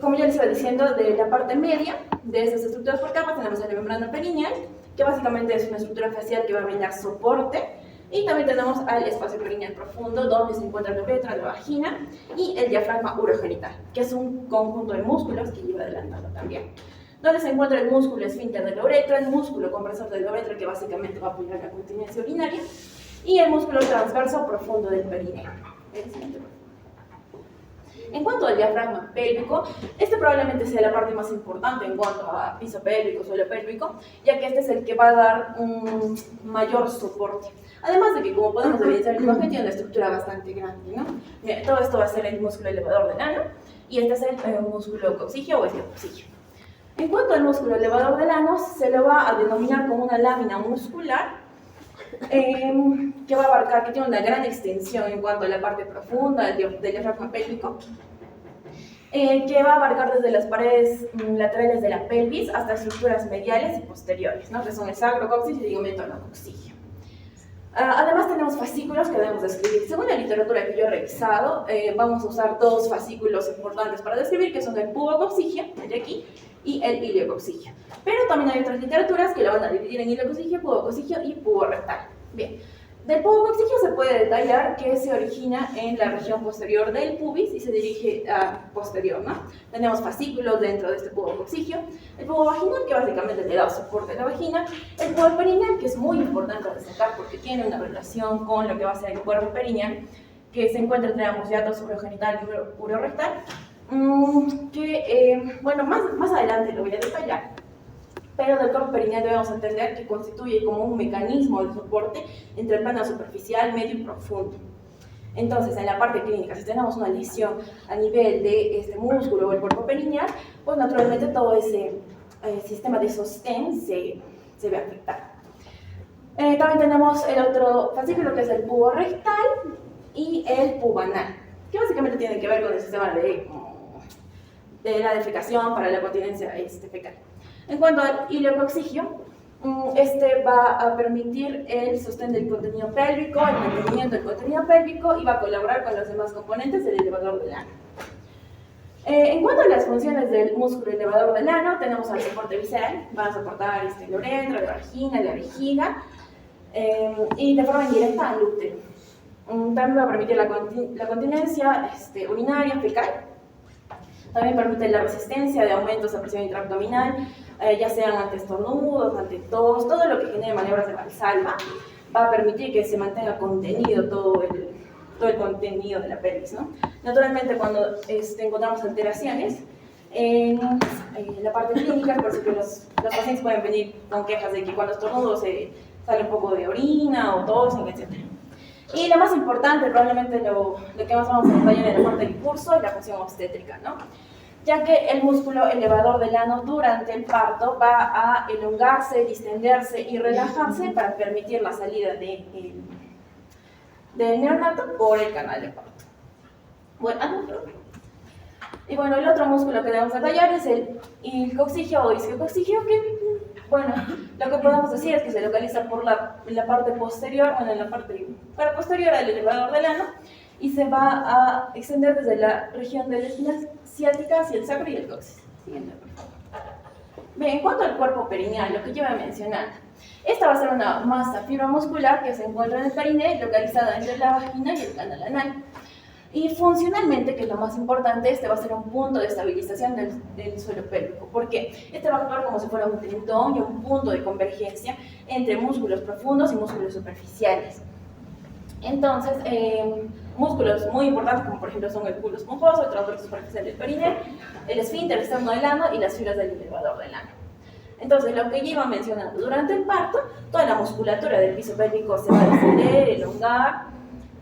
Como ya les iba diciendo, de la parte media de estas estructuras por capas tenemos la membrana perineal, que básicamente es una estructura facial que va a brindar soporte. Y también tenemos al espacio perineal profundo, donde se encuentra la uretra, la vagina y el diafragma urogenital, que es un conjunto de músculos que lleva adelantando también. Donde se encuentra el músculo esfínter de la uretra, el músculo compresor de la uretra, que básicamente va a apoyar la continencia urinaria, y el músculo transverso profundo del perineo. En cuanto al diafragma pélvico, este probablemente sea la parte más importante en cuanto a piso pélvico, suelo pélvico, ya que este es el que va a dar un mayor soporte. Además de que, como podemos evidenciar en la imagen, tiene una estructura bastante grande, ¿no? Mira, todo esto va a ser el músculo elevador del ano, y este es el músculo coccigio o esquiococigio. En cuanto al músculo elevador del ano, se lo va a denominar como una lámina muscular, que va a abarcar, que tiene una gran extensión en cuanto a la parte profunda del diafragma pélvico, que va a abarcar desde las paredes laterales de la pelvis hasta estructuras mediales y posteriores, ¿no? Que son el sacrococcigio y el ligamento anococcigio. Además tenemos fascículos que debemos describir. Según la literatura que yo he revisado, vamos a usar dos fascículos importantes para describir, que son el pubococcigio, el de aquí, y el iliococcigio. Pero también hay otras literaturas que lo van a dividir en iliococcigio, pubococcigio y puborectal. Bien, del pubococcigio se puede detallar que se origina en la región posterior del pubis y se dirige a posterior, ¿no? Tenemos fascículos dentro de este pubococcigio, el pubo vaginal, que básicamente le da soporte a la vagina, el pubo perineal, que es muy importante destacar porque tiene una relación con lo que va a ser el puerpo perineal, que se encuentra entre ambos hiatos urogenital y urorectal, bueno, más adelante lo voy a detallar. Pero del cuerpo perineal debemos entender que constituye como un mecanismo de soporte entre el plano superficial, medio y profundo. Entonces, en la parte clínica, si tenemos una lesión a nivel de este músculo o el cuerpo perineal, pues naturalmente todo ese sistema de sostén se ve afectado. También tenemos el otro fascículo que es el pubo rectal y el pubo anal, que básicamente tienen que ver con el sistema de la defecación para la continencia fecal. En cuanto al iliococcigio, este va a permitir el sostén del contenido pélvico, el mantenimiento del contenido pélvico y va a colaborar con los demás componentes del elevador del ano. En cuanto a las funciones del músculo elevador del ano, tenemos al soporte visceral, van a soportar la uretra, la vagina, la vejiga y de forma indirecta al útero. También va a permitir la continencia urinaria, fecal. También permite la resistencia de aumentos a presión intraabdominal, ya sean ante estornudos, ante tos, todo lo que genere maniobras de valsalva, va a permitir que se mantenga contenido todo el contenido de la pelvis, ¿no? Naturalmente, cuando encontramos alteraciones en la parte clínica, por eso que los pacientes pueden venir con quejas de que cuando estornudo se sale un poco de orina o tosen, etc. Y lo más importante, probablemente lo que más vamos a detallar en la parte del curso, es la función obstétrica, ¿no? Ya que el músculo elevador del ano durante el parto va a elongarse, distenderse y relajarse para permitir la salida del neonato por el canal de parto. Y bueno, el otro músculo que debemos detallar es el iliococcigio o isquiococcigio, que, bueno, lo que podemos decir es que se localiza por la parte posterior, bueno, en la parte posterior del elevador del ano, y se va a extender desde la región de la espina ciática hacia el sacro y el coxis. Siguiente, por favor. Bien, en cuanto al cuerpo perineal, lo que yo iba mencionando, esta va a ser una masa fibromuscular que se encuentra en el perineo, localizada entre la vagina y el canal anal. Y funcionalmente, que es lo más importante, este va a ser un punto de estabilización del suelo pélvico. ¿Por qué? Este va a actuar como si fuera un tendón y un punto de convergencia entre músculos profundos y músculos superficiales. Entonces, músculos muy importantes, como por ejemplo son el bulbo esponjoso, el transverso superficial del perineo, el esfínter externo del ano y las fibras del elevador del ano. Entonces, lo que yo iba mencionando, durante el parto, toda la musculatura del piso pélvico se va a descender, elongar.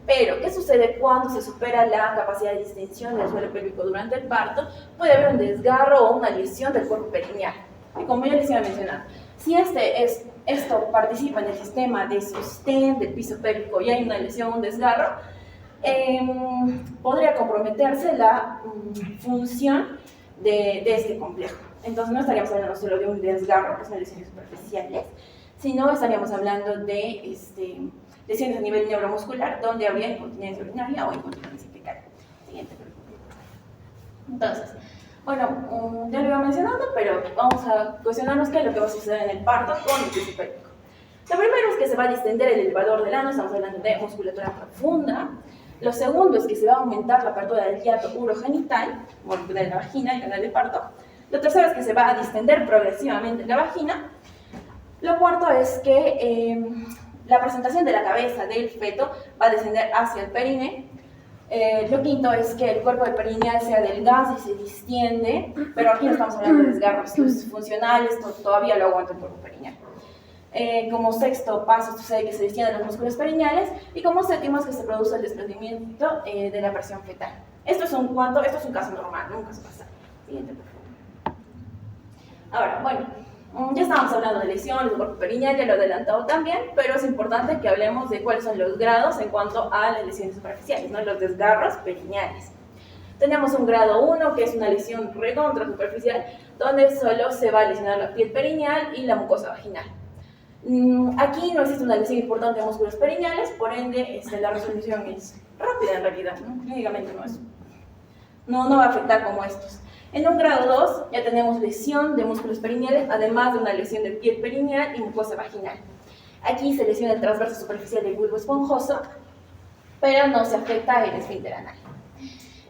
Pero, ¿qué sucede cuando se supera la capacidad de distensión del suelo pélvico durante el parto? Puede haber un desgarro o una lesión del cuerpo perineal. Y como ya les iba mencionando, si esto participa en el sistema de sostén del piso pélvico y hay una lesión o un desgarro, podría comprometerse la función de este complejo. Entonces no estaríamos hablando solo de un desgarro, que son lesiones superficiales, sino estaríamos hablando de lesiones a nivel neuromuscular, donde habría incontinencia urinaria o incontinencia fecal. Siguiente. Entonces, bueno, ya lo iba mencionando, pero vamos a cuestionarnos qué es lo que va a suceder en el parto con el piso pélvico. Lo primero es que se va a distender el elevador del ano, estamos hablando de musculatura profunda. Lo segundo es que se va a aumentar la apertura del hiato urogenital, de la vagina, el canal de parto. Lo tercero es que se va a distender progresivamente la vagina. Lo cuarto es que la presentación de la cabeza del feto va a descender hacia el perine. Lo quinto es que el cuerpo del perineal se adelgaza y se distiende, pero aquí no estamos hablando de desgarros funcionales, todavía lo aguanta el cuerpo perineal. Como sexto paso sucede que se distienden los músculos perineales y como séptimo es que se produce el desprendimiento de la presión fetal. Esto es un caso normal, no un caso pasado. Siguiente, por favor. Ahora, bueno, ya estábamos hablando de lesiones del cuerpo perineal, ya lo he adelantado también, pero es importante que hablemos de cuáles son los grados en cuanto a las lesiones superficiales, ¿no? Los desgarros perineales. Tenemos un grado 1, que es una lesión recontra superficial, donde solo se va a lesionar la piel perineal y la mucosa vaginal. Aquí no existe una lesión importante de músculos perineales, por ende la resolución es rápida en realidad, ¿no? Clínicamente no va a afectar como estos. En un grado 2 ya tenemos lesión de músculos perineales, además de una lesión de piel perineal y mucosa vaginal. Aquí se lesiona el transverso superficial del bulbo esponjoso, pero no se afecta el esfínter anal.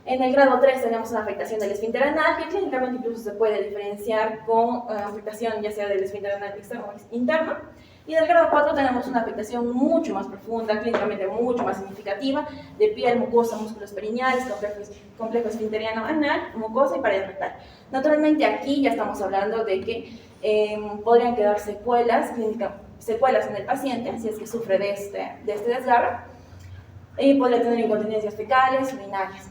En el grado 3 tenemos una afectación del esfínter anal, que clínicamente incluso se puede diferenciar con afectación ya sea del esfínter anal externo o interno. Y del grado 4 tenemos una afectación mucho más profunda, clínicamente mucho más significativa, de piel, mucosa, músculos perineales, complejo esfinteriano anal, mucosa y pared rectal. Naturalmente aquí ya estamos hablando de que podrían quedar secuelas en el paciente, si es que sufre de este desgarro, y podría tener incontinencias fecales, urinarias.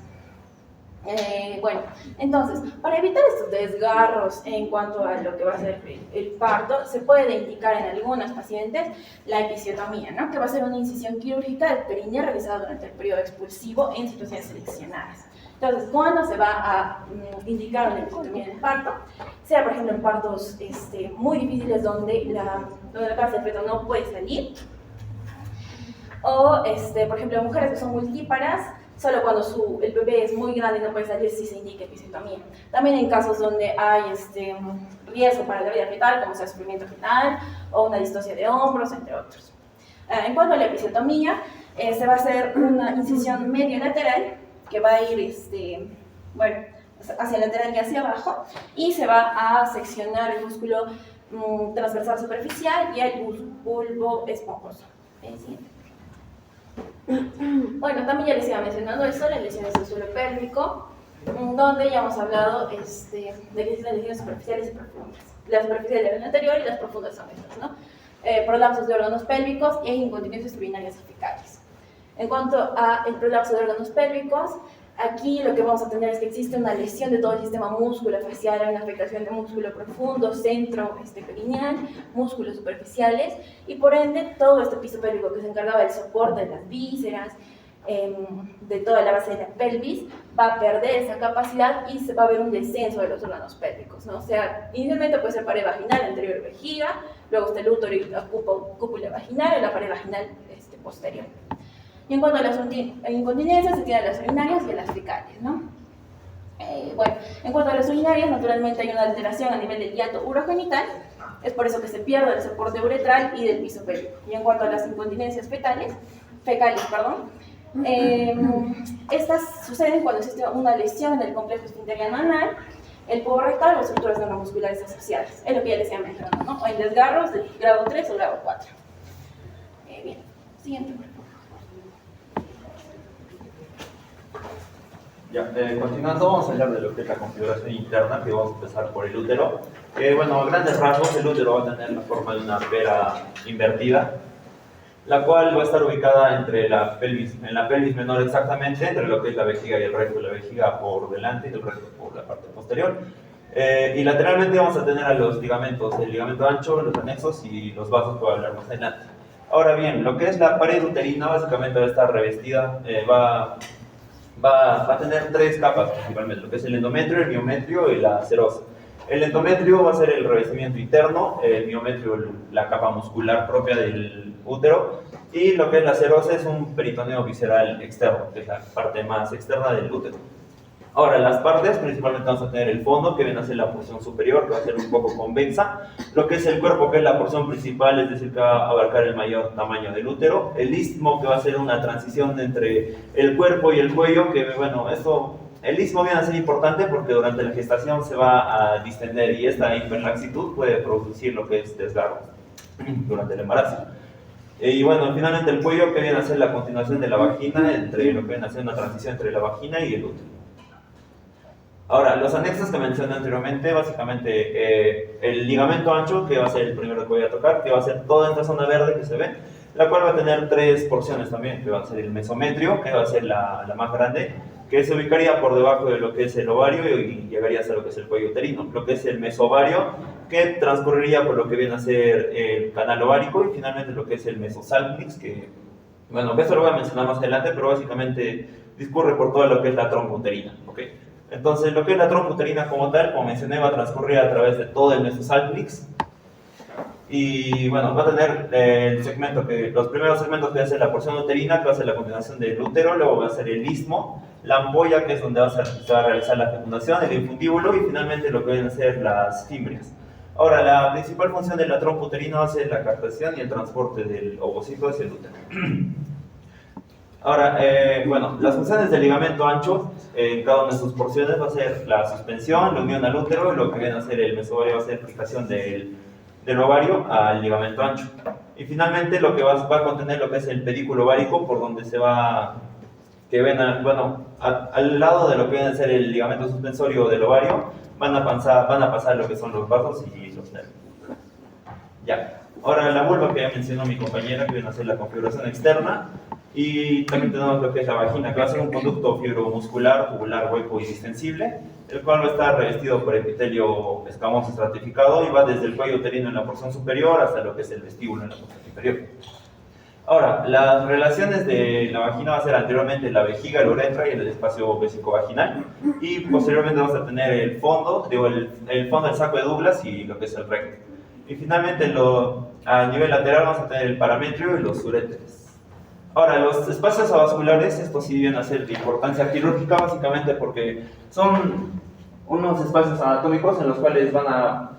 Bueno, entonces, para evitar estos desgarros en cuanto a lo que va a ser el parto, se puede indicar en algunos pacientes la episiotomía, ¿no? Que va a ser una incisión quirúrgica del perineo realizada durante el periodo expulsivo en situaciones seleccionadas. Entonces, ¿cuándo se va a indicar una episiotomía en el parto? Sea, por ejemplo, en partos muy difíciles donde la cabeza del feto no puede salir, o, por ejemplo, en mujeres que son multíparas, solo cuando el bebé es muy grande y no puede salir, sí se indica episiotomía. También en casos donde hay riesgo para la vida fetal, como sea sufrimiento fetal o una distocia de hombros, entre otros. En cuanto a la episiotomía, se va a hacer una incisión medio lateral que va a ir hacia lateral y hacia abajo, y se va a seccionar el músculo transversal superficial y el bulbo esponjoso. Bueno, también ya les iba mencionando eso, las lesiones del suelo pélvico, donde ya hemos hablado de que existen lesiones superficiales y profundas. Las superficiales del anterior y las profundas son estas, ¿no? Prolapsos de órganos pélvicos e incontinencias urinarias y fecales. En cuanto al prolapso de órganos pélvicos, aquí lo que vamos a tener es que existe una lesión de todo el sistema musculofacial, hay una afectación de músculo profundo, centro perineal, músculos superficiales, y por ende todo este piso pélvico que se encargaba del soporte de las vísceras, de toda la base de la pelvis, va a perder esa capacidad y se va a ver un descenso de los órganos pélvicos, ¿no? O sea, inicialmente puede ser pared vaginal, anterior y vejiga, luego está el útero y la cúpula vaginal y la pared vaginal posterior. Y en cuanto a las incontinencias, se tienen las urinarias y las fecales, ¿no? Bueno, en cuanto a las urinarias, naturalmente hay una alteración a nivel del hiato urogenital, es por eso que se pierde el soporte uretral y del piso pélvico. Y en cuanto a las incontinencias fecales, estas suceden cuando existe una lesión en el complejo esfinteriano anal, el pubo rectal o estructuras neuromusculares asociadas. Es lo que ya les había mencionado, ¿no? O en desgarros del grado 3 o grado 4. Bien, siguiente, por favor. Ya, continuando, vamos a hablar de lo que es la configuración interna, que vamos a empezar por el útero. Bueno, a grandes rasgos, el útero va a tener la forma de una pera invertida, la cual va a estar ubicada en la pelvis menor exactamente, entre lo que es la vejiga y el recto, la vejiga por delante y el recto por la parte posterior. Y lateralmente vamos a tener a los ligamentos, el ligamento ancho, los anexos y los vasos que voy a hablar más adelante. Ahora bien, lo que es la pared uterina básicamente va a estar revestida, va a tener tres capas principalmente, lo que es el endometrio, el miometrio y la serosa. El endometrio va a ser el revestimiento interno, el miometrio la capa muscular propia del útero, y lo que es la serosa es un peritoneo visceral externo, que es la parte más externa del útero. Ahora, las partes, principalmente vamos a tener el fondo, que viene a ser la porción superior, que va a ser un poco convexa, lo que es el cuerpo, que es la porción principal, es decir, que va a abarcar el mayor tamaño del útero, el istmo, que va a ser una transición entre el cuerpo y el cuello, que bueno, el istmo viene a ser importante porque durante la gestación se va a distender y esta hiperlaxitud puede producir lo que es desgarro durante el embarazo. Y bueno, finalmente el cuello, que viene a ser la continuación de la vagina, entre lo que viene a ser una transición entre la vagina y el útero. Ahora, los anexos que mencioné anteriormente, básicamente el ligamento ancho, que va a ser el primero que voy a tocar, que va a ser toda esta zona verde que se ve, la cual va a tener tres porciones también, que va a ser el mesometrio, que va a ser la más grande, que se ubicaría por debajo de lo que es el ovario y llegaría a ser lo que es el cuello uterino. Lo que es el mesovario, que transcurriría por lo que viene a ser el canal ovárico, y finalmente lo que es el mesosalpinx, que, bueno, que esto lo voy a mencionar más adelante, pero básicamente discurre por todo lo que es la trompa uterina, ¿ok? Entonces, lo que es la trompa uterina como tal, como mencioné, va a transcurrir a través de todo el mesosalpinx. Y bueno, va a tener el segmento los primeros segmentos que va a ser la porción uterina, que va a ser la continuación del útero, luego va a ser el istmo, la ampolla, que es donde se va a realizar la fecundación, el infundíbulo y finalmente lo que vienen a ser las fimbrias. Ahora, la principal función de la trompa uterina va a ser la captación y el transporte del ovocito hacia el útero. Ahora, bueno, las funciones del ligamento ancho en cada una de sus porciones va a ser la suspensión, la unión al útero, y lo que viene a ser el mesovario va a ser fijación del ovario al ligamento ancho. Y finalmente lo que va a contener lo que es el pedículo ovárico, por donde se va, que ven, bueno, al lado de lo que viene a ser el ligamento suspensorio del ovario, van a pasar lo que son los vasos y los nervios. Ya. Ahora la vulva que ya mencionó mi compañera, que viene a ser la configuración externa. Y también tenemos lo que es la vagina, que va a ser un conducto fibromuscular, tubular, hueco y distensible, el cual va a estar revestido por epitelio escamoso estratificado y va desde el cuello uterino en la porción superior hasta lo que es el vestíbulo en la porción inferior. Ahora, las relaciones de la vagina va a ser anteriormente la vejiga, la uretra y el espacio vesicovaginal, y posteriormente vamos a tener el fondo, el fondo del saco de Douglas y lo que es el recto. Y finalmente a nivel lateral vamos a tener el parametrio y los uréteres. Ahora, los espacios avasculares, estos sí vienen a ser de importancia quirúrgica básicamente porque son unos espacios anatómicos en los cuales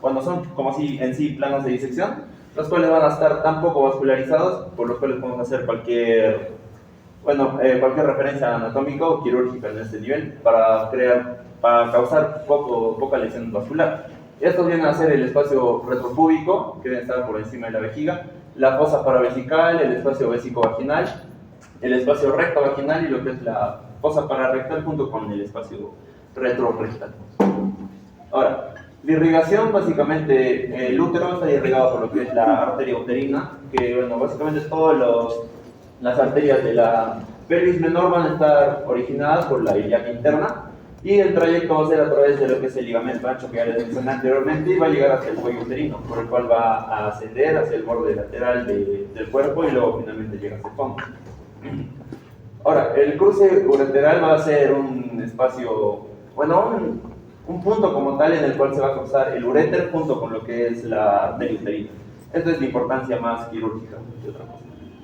cuando son como si en sí planos de disección, los cuales van a estar tan poco vascularizados, por los cuales podemos hacer cualquier referencia anatómica o quirúrgica en este nivel para causar poca lesión vascular. Estos vienen a ser el espacio retropúbico, que debe estar por encima de la vejiga, la fosa paravesical, el espacio vesicovaginal, el espacio rectovaginal y lo que es la fosa pararrectal junto con el espacio retrorectal. Ahora, la irrigación, básicamente, el útero está irrigado por lo que es la arteria uterina, que, bueno, básicamente todas las arterias de la pelvis menor van a estar originadas por la ilíaca interna, y el trayecto va a ser a través de lo que es el ligamento ancho que ya les mencioné anteriormente y va a llegar hacia el cuello uterino, por el cual va a ascender hacia el borde lateral del cuerpo y luego finalmente llega hacia el fondo. Ahora, el cruce ureteral va a ser un espacio, bueno, un punto como tal en el cual se va a cruzar el uréter junto con lo que es la arteria uterina. Esto es de importancia más quirúrgica que otra cosa.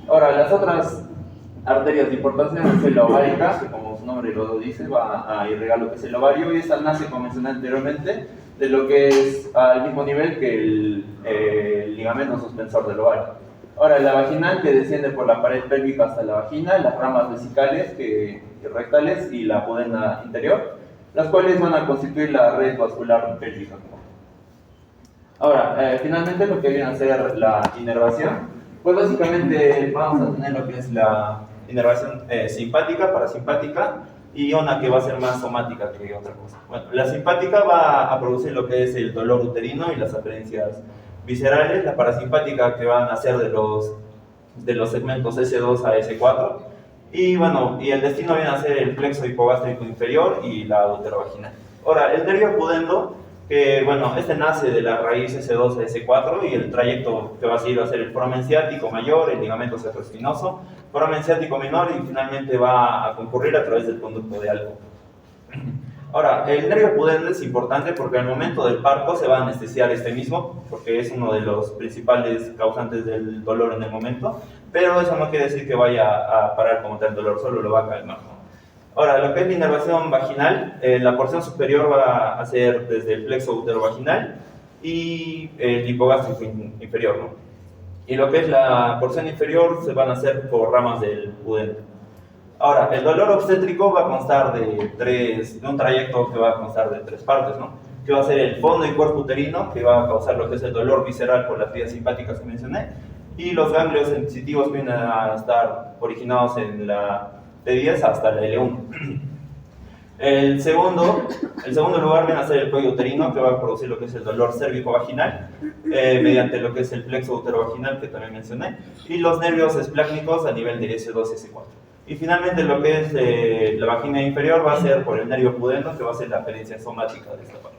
Ahora, las otras arterias de importancia es la ovárica, que como su nombre lo dice, va a irrigar lo que es el ovario, y esta nace, como mencioné anteriormente, de lo que es al mismo nivel que el ligamento suspensor del ovario. Ahora, la vaginal, que desciende por la pared pélvica hasta la vagina, las ramas vesicales y rectales y la pudenda interior, las cuales van a constituir la red vascular pélvica. Ahora, finalmente lo que viene a ser la inervación, pues básicamente vamos a tener lo que es la inervación simpática, parasimpática y una que va a ser más somática que otra cosa. Bueno, la simpática va a producir lo que es el dolor uterino y las aferencias viscerales, la parasimpática que van a ser de los segmentos S2 a S4 y bueno, y el destino viene a ser el plexo hipogástrico inferior y la uterovaginal. Ahora, el nervio pudendo, que bueno, este nace de la raíz S2 a S4 y el trayecto que va a seguir va a ser el foramen ciático mayor, el ligamento cerebroespinoso, foramen ciático menor y finalmente va a concurrir a través del conducto de Alco. Ahora, el nervio pudendo es importante porque al momento del parto se va a anestesiar este mismo, porque es uno de los principales causantes del dolor en el momento, pero eso no quiere decir que vaya a parar como tal el dolor, solo lo va a calmar, ¿no? Ahora, lo que es la inervación vaginal, la porción superior va a ser desde el plexo uterovaginal y el hipogástrico inferior, ¿no? Y lo que es la porción inferior se van a hacer por ramas del pudendo. Ahora, el dolor obstétrico va a constar de un trayecto que va a constar de 3 partes, ¿no? Que va a ser el fondo y cuerpo uterino, que va a causar lo que es el dolor visceral por las vías simpáticas que mencioné, y los ganglios sensitivos vienen a estar originados en la T10 hasta la L1. El segundo lugar viene a ser el cuello uterino, que va a producir lo que es el dolor cérvico-vaginal, mediante lo que es el plexo uterovaginal, que también mencioné, y los nervios esplácnicos a nivel de S2 y S4. Y finalmente lo que es la vagina inferior va a ser por el nervio pudendo, que va a ser la aferencia somática de esta parte.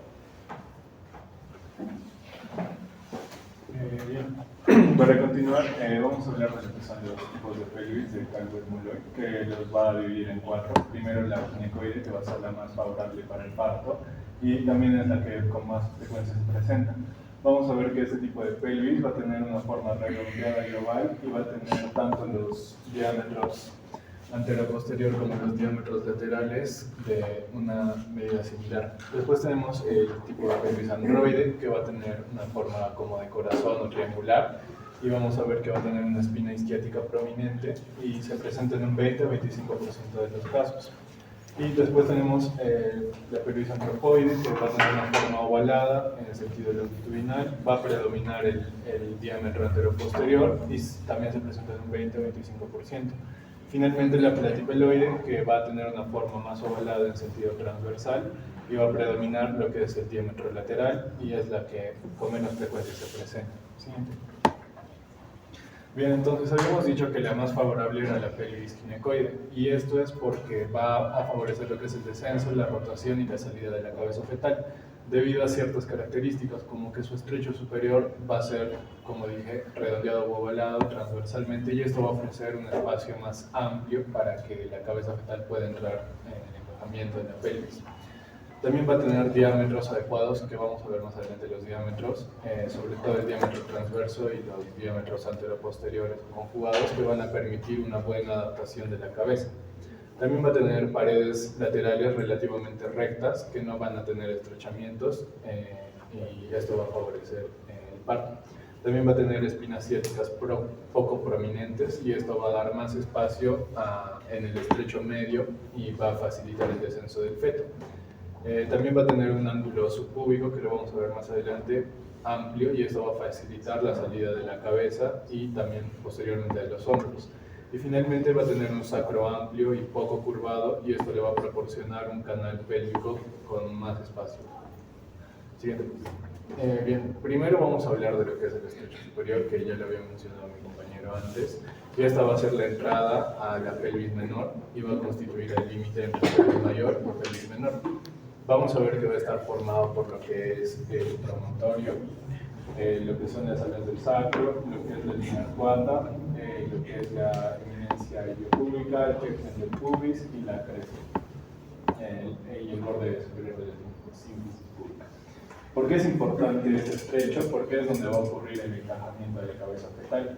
Bien. Para continuar, vamos a hablar de lo que son los tipos de pelvis de Calvert-Muller, que los va a dividir en 4. Primero la ginecoide, que va a ser la más favorable para el parto, y también es la que con más frecuencia se presenta. Vamos a ver que este tipo de pelvis va a tener una forma redondeada y oval, y va a tener tanto los diámetros anteroposterior como los diámetros laterales de una medida similar. Después tenemos el tipo de pelvis androide, que va a tener una forma como de corazón o triangular, y vamos a ver que va a tener una espina isquiática prominente y se presenta en un 20-25% de los casos. Y después tenemos la pelvis antropoide, que va a tener una forma ovalada en el sentido longitudinal, va a predominar el diámetro anteroposterior y también se presenta en un 20-25%. Finalmente la platipeloide, que va a tener una forma más ovalada en sentido transversal y va a predominar lo que es el diámetro lateral y es la que con menos frecuencia se presenta. Siguiente. Bien, entonces habíamos dicho que la más favorable era la pelvis ginecoide, y esto es porque va a favorecer lo que es el descenso, la rotación y la salida de la cabeza fetal, debido a ciertas características, como que su estrecho superior va a ser, como dije, redondeado o ovalado transversalmente, y esto va a ofrecer un espacio más amplio para que la cabeza fetal pueda entrar en el encajamiento de la pelvis. También va a tener diámetros adecuados, que vamos a ver más adelante los diámetros, sobre todo el diámetro transverso y los diámetros anteroposteriores conjugados, que van a permitir una buena adaptación de la cabeza. También va a tener paredes laterales relativamente rectas, que no van a tener estrechamientos, y esto va a favorecer el parto. También va a tener espinas ciáticas poco prominentes, y esto va a dar más espacio en el estrecho medio y va a facilitar el descenso del feto. También va a tener un ángulo subpúbico, que lo vamos a ver más adelante, amplio, y esto va a facilitar la salida de la cabeza y también posteriormente de los hombros. Y finalmente va a tener un sacro amplio y poco curvado, y esto le va a proporcionar un canal pélvico con más espacio. Siguiente. Bien, primero vamos a hablar de lo que es el estrecho superior, que ya lo había mencionado mi compañero antes. Y esta va a ser la entrada a la pelvis menor y va a constituir el límite entre pelvis mayor y pelvis menor. Vamos a ver que va a estar formado por lo que es el promontorio, lo que son las alas del sacro, lo que es la línea arcuata, lo que es la eminencia iliopúbica, el texten del pubis y la cresta, y el borde superior de la sínfisis púbica. ¿Por qué es importante este estrecho? Porque es donde va a ocurrir el encajamiento de la cabeza fetal.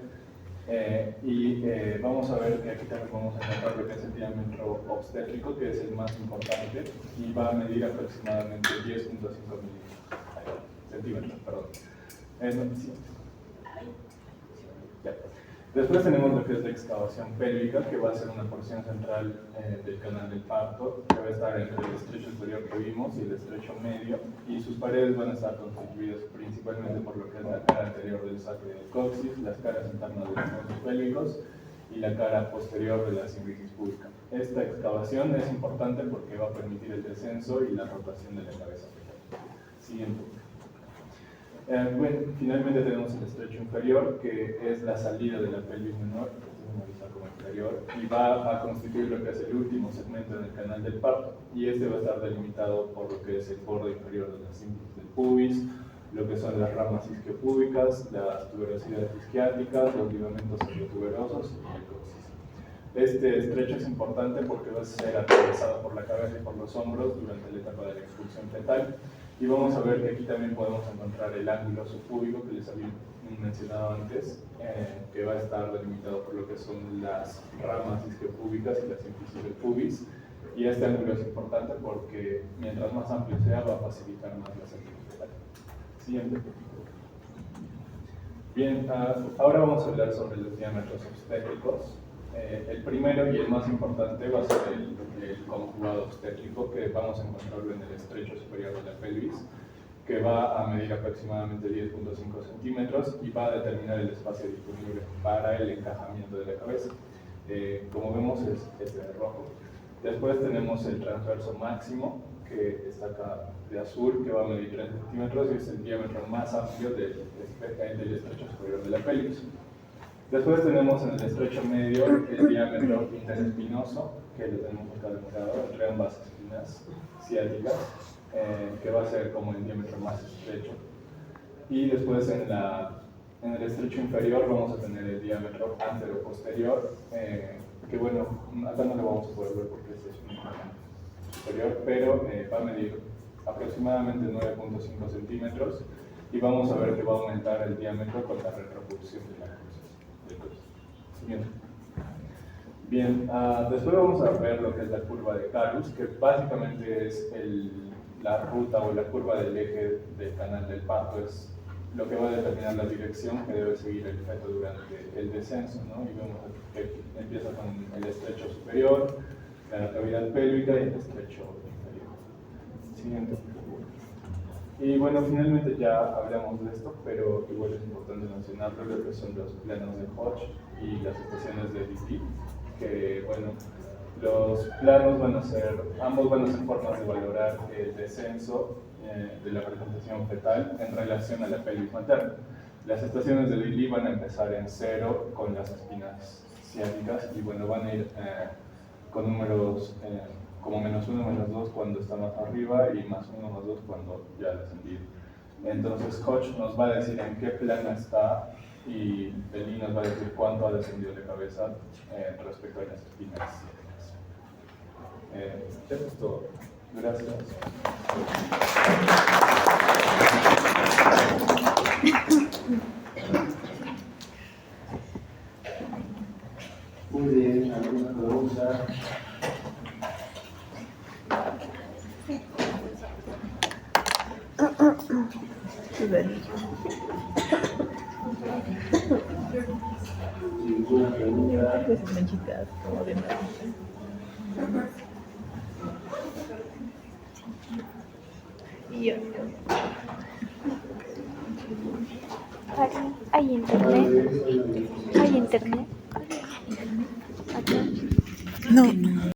Vamos a ver que aquí también vamos a encontrar lo que es el diámetro obstétrico, que es el más importante, y va a medir aproximadamente 10.5 centímetros. Después tenemos lo que es la excavación pélvica, que va a ser una porción central del canal del parto, que va a estar entre el estrecho superior que vimos y el estrecho medio, y sus paredes van a estar constituidas principalmente por lo que es la cara anterior del sacro y del coxis, las caras internas de los huesos pélvicos y la cara posterior de la sínfisis púbica. Esta excavación es importante porque va a permitir el descenso y la rotación de la cabeza fetal. Siguiente. Bueno, finalmente tenemos el estrecho inferior, que es la salida de la pelvis menor, que se simboliza como inferior, y va a constituir lo que es el último segmento en el canal del parto, y este va a estar delimitado por lo que es el borde inferior de la sínfisis del pubis, lo que son las ramas isquiopúbicas, las tuberosidades isquiáticas, los ligamentos tuberosos y el coxis. Este estrecho es importante porque va a ser atravesado por la cabeza y por los hombros durante la etapa de la expulsión fetal. Y vamos a ver que aquí también podemos encontrar el ángulo subpúbico que les había mencionado antes, que va a estar delimitado por lo que son las ramas isquiopúbicas y la sínfisis del pubis. Y este ángulo es importante porque mientras más amplio sea, va a facilitar más la salida fetal. Siguiente. Bien, ahora vamos a hablar sobre los diámetros obstétricos. El primero y el más importante va a ser el conjugado obstétrico, que vamos a encontrarlo en el estrecho superior de la pelvis, que va a medir aproximadamente 10.5 centímetros y va a determinar el espacio disponible para el encajamiento de la cabeza. Como vemos es este de rojo. Después tenemos el transverso máximo, que está acá de azul, que va a medir 3 centímetros y es el diámetro más amplio del estrecho superior de la pelvis. Después tenemos en el estrecho medio el diámetro interespinoso, que lo tenemos acá demostrado entre ambas espinas ciáticas, que va a ser como el diámetro más estrecho. Y después en el estrecho inferior vamos a tener el diámetro anteroposterior, que bueno, acá no lo vamos a poder ver porque este es un superior, pero va a medir aproximadamente 9.5 centímetros y vamos a ver que va a aumentar el diámetro con la retropulsión de la cruz. Bien. Bien, después vamos a ver lo que es la curva de Carus, que básicamente es la ruta o la curva del eje del canal del parto, es lo que va a determinar la dirección que debe seguir el feto durante el descenso, ¿no? Y vemos que empieza con el estrecho superior, la cavidad pélvica y el estrecho inferior. Siguiente. Y bueno, finalmente ya hablamos de esto, pero igual es importante mencionarlo, lo que son los planos de Hodge y las estaciones de Dippi, que bueno, los planos van a ser, ambos van a ser formas de valorar el descenso de la presentación fetal en relación a la pelvis materna. Las estaciones de Dippi van a empezar en 0 con las espinas ciáticas y bueno, van a ir con números como -1, -2 cuando está más arriba y +1, +2 cuando ya ha descendido. Entonces Hodge nos va a decir en qué plano está y Dippi nos va a decir cuánto ha descendido la cabeza respecto a las espinas ciáticas. Eso es todo. Gracias. Muy bien, ¿alguna pregunta? ¿Ninguna pregunta? Esas manchitas como de nada. Y yo. ¿Hay internet? ¿Hay internet? No.